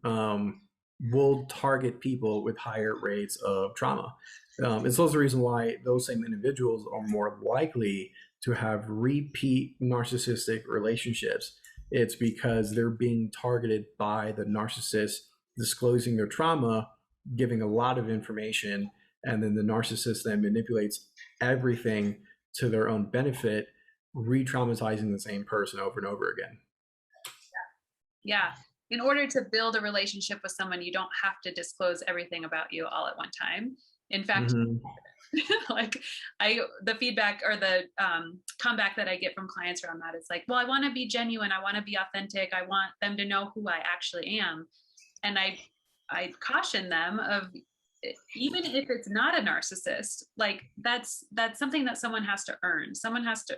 will target people with higher rates of trauma. It's also the reason why those same individuals are more likely to have repeat narcissistic relationships. It's because they're being targeted by the narcissist, disclosing their trauma, giving a lot of information, and then the narcissist then manipulates everything to their own benefit, re traumatizing the same person over and over again. Yeah. In order to build a relationship with someone, you don't have to disclose everything about you all at one time. In fact, Mm-hmm. like the feedback or the comeback that I get from clients around that is like, well, I want to be genuine, I want to be authentic, I want them to know who I actually am. And I caution them of, even if it's not a narcissist, like that's something that someone has to earn. Someone has to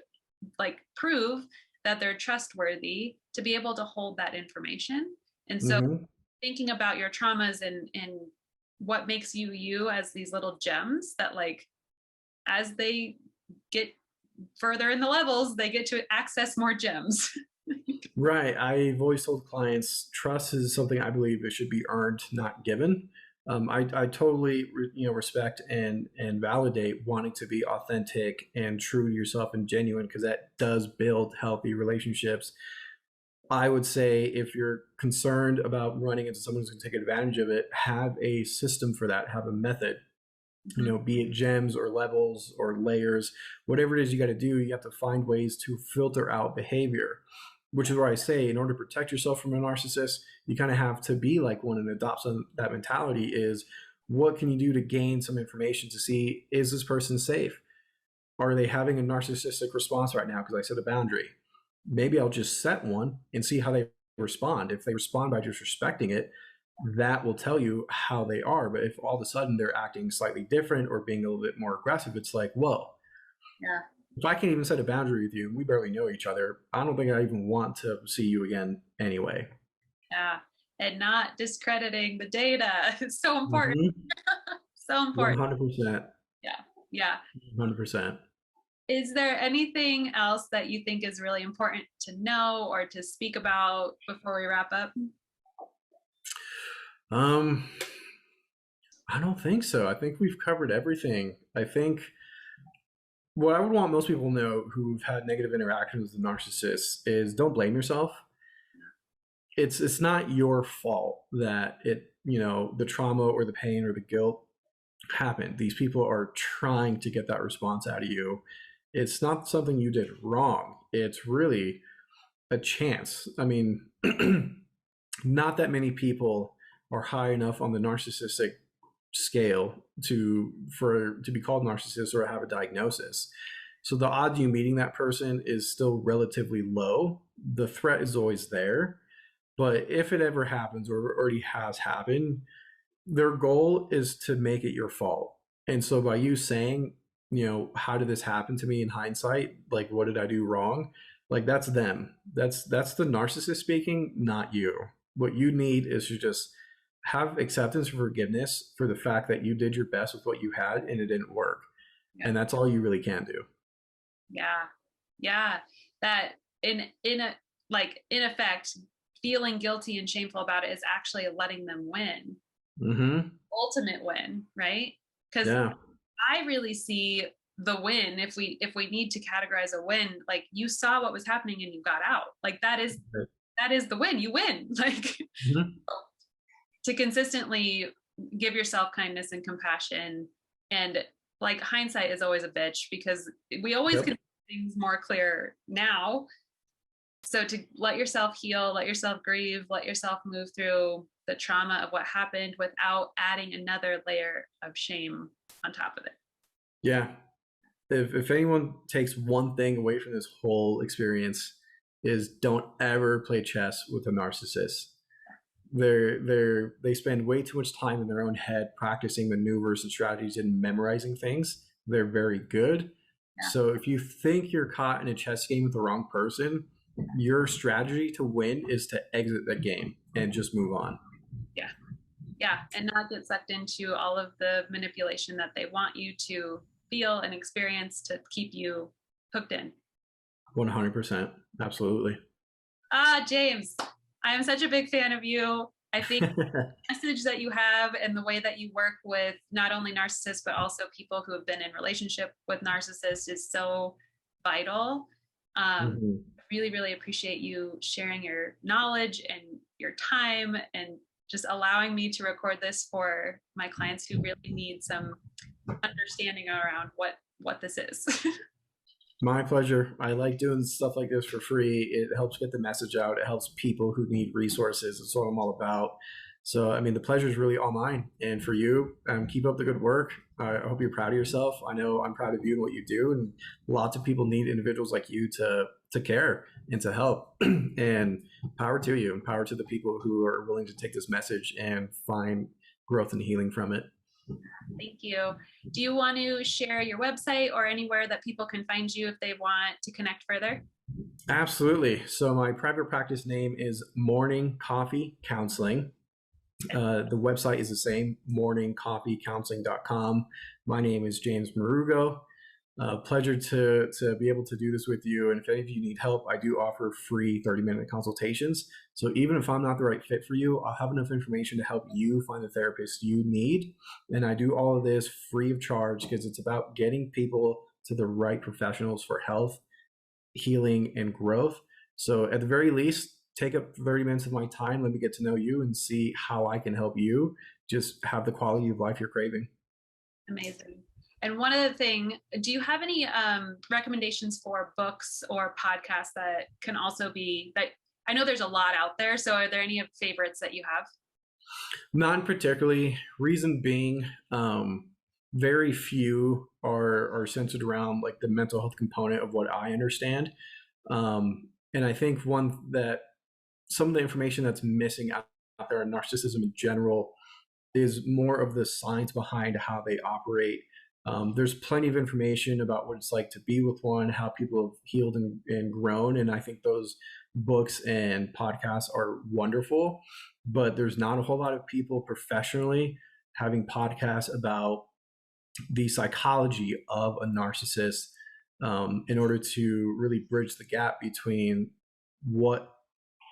like prove that they're trustworthy to be able to hold that information. And so Mm-hmm. thinking about your traumas and what makes you you as these little gems that, like, as they get further in the levels, they get to access more gems. Right. I've always told clients trust is something I believe it should be earned, not given. I totally respect and validate wanting to be authentic and true to yourself and genuine because that does build healthy relationships. I would say if you're concerned about running into someone who's going to take advantage of it, have a system for that, have a method. Mhm. Be it gems or levels or layers, whatever it is you got to do, you have to find ways to filter out behavior, which is where I say in order to protect yourself from a narcissist, you kind of have to be like one and adopt that mentality is what can you do to gain some information to see, is this person safe? Are they having a narcissistic response right now because I set a boundary? Maybe I'll just set one and see how they respond. If they respond by just respecting it, that will tell you how they are. But if all of a sudden they're acting slightly different or being a little bit more aggressive, it's like, whoa, Yeah. if I can't even set a boundary with you and we barely know each other, I don't think I even want to see you again anyway. Yeah. And not discrediting the data. It's so important. Mm-hmm. So important. 100%. Yeah. Yeah. 100%. Is there anything else that you think is really important to know or to speak about before we wrap up? Um, I don't think so. I think we've covered everything. I think what I would want most people to know who've had negative interactions with narcissists is don't blame yourself. It's not your fault that the trauma or the pain or the guilt happened. These people are trying to get that response out of you. It's not something you did wrong. It's really a chance. I mean, not that many people are high enough on the narcissistic scale to be called narcissist or have a diagnosis. So the odds you meeting that person is still relatively low. The threat is always there, but if it ever happens or already has happened, their goal is to make it your fault. And so by you saying, how did this happen to me in hindsight? Like, what did I do wrong? Like that's them. That's the narcissist speaking, not you. What you need is to just have acceptance and forgiveness for the fact that you did your best with what you had and it didn't work. Yeah. And that's all you really can do. Yeah. Yeah. That in a like in effect, feeling guilty and shameful about it is actually letting them win. Mm-hmm. Ultimate win, right? Because Yeah. I really see the win, if we need to categorize a win, like you saw what was happening and you got out. Like that is the win. You win. Like Mm-hmm. to consistently give yourself kindness and compassion, and like hindsight is always a bitch because we always Yep. can see things more clear now. So to let yourself heal, let yourself grieve, let yourself move through the trauma of what happened without adding another layer of shame on top of it. Yeah. If anyone takes one thing away from this whole experience, is don't ever play chess with a narcissist. They spend way too much time in their own head practicing maneuvers and strategies and memorizing things. They're very good. Yeah. So if you think you're caught in a chess game with the wrong person, your strategy to win is to exit that game and just move on. Yeah. Yeah. And not get sucked into all of the manipulation that they want you to feel and experience to keep you hooked in. 100%. Absolutely. James, I am such a big fan of you. I think the message that you have and the way that you work with not only narcissists, but also people who have been in relationship with narcissists is so vital. Mm-hmm. Really, really appreciate you sharing your knowledge and your time and just allowing me to record this for my clients who really need some understanding around what this is. My pleasure. I like doing stuff like this for free. It helps get the message out. It helps people who need resources. It's what I'm all about. So, I mean, the pleasure is really all mine. And for you, keep up the good work. I hope you're proud of yourself. I know I'm proud of you and what you do. And lots of people need individuals like you to care and to help. And power to you and power to the people who are willing to take this message and find growth and healing from it. Thank you. Do you want to share your website or anywhere that people can find you if they want to connect further? Absolutely. So my private practice name is Morning Coffee Counseling. The website is the same, morningcoffeecounseling.com. My name is James Marrugo. Pleasure to be able to do this with you. And if any of you need help, I do offer free 30-minute consultations. So even if I'm not the right fit for you, I'll have enough information to help you find the therapist you need. And I do all of this free of charge because it's about getting people to the right professionals for health, healing, and growth. So at the very least, take up 30 minutes of my time. Let me get to know you and see how I can help you just have the quality of life you're craving. Amazing. And one other thing, do you have any recommendations for books or podcasts that can also be, that I know there's a lot out there. So are there any favorites that you have? Not particularly. Reason being, very few are centered around like the mental health component of what I understand. And I think one that some of the information that's missing out there in narcissism in general is more of the science behind how they operate. There's plenty of information about what it's like to be with one, how people have healed and grown. And I think those books and podcasts are wonderful, but there's not a whole lot of people professionally having podcasts about the psychology of a narcissist in order to really bridge the gap between what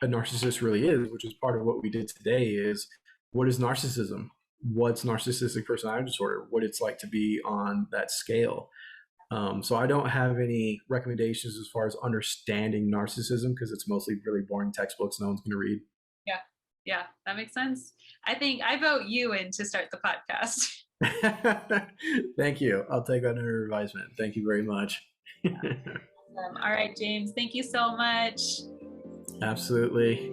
a narcissist really is, which is part of what we did today, is what is narcissism? What's narcissistic personality disorder? What it's like to be on that scale. So I don't have any recommendations as far as understanding narcissism because it's mostly really boring textbooks no one's going to read. Yeah. Yeah, that makes sense. I think I vote you in to start the podcast. Thank you. I'll take that under advisement. Thank you very much. All right, James, thank you so much. Absolutely.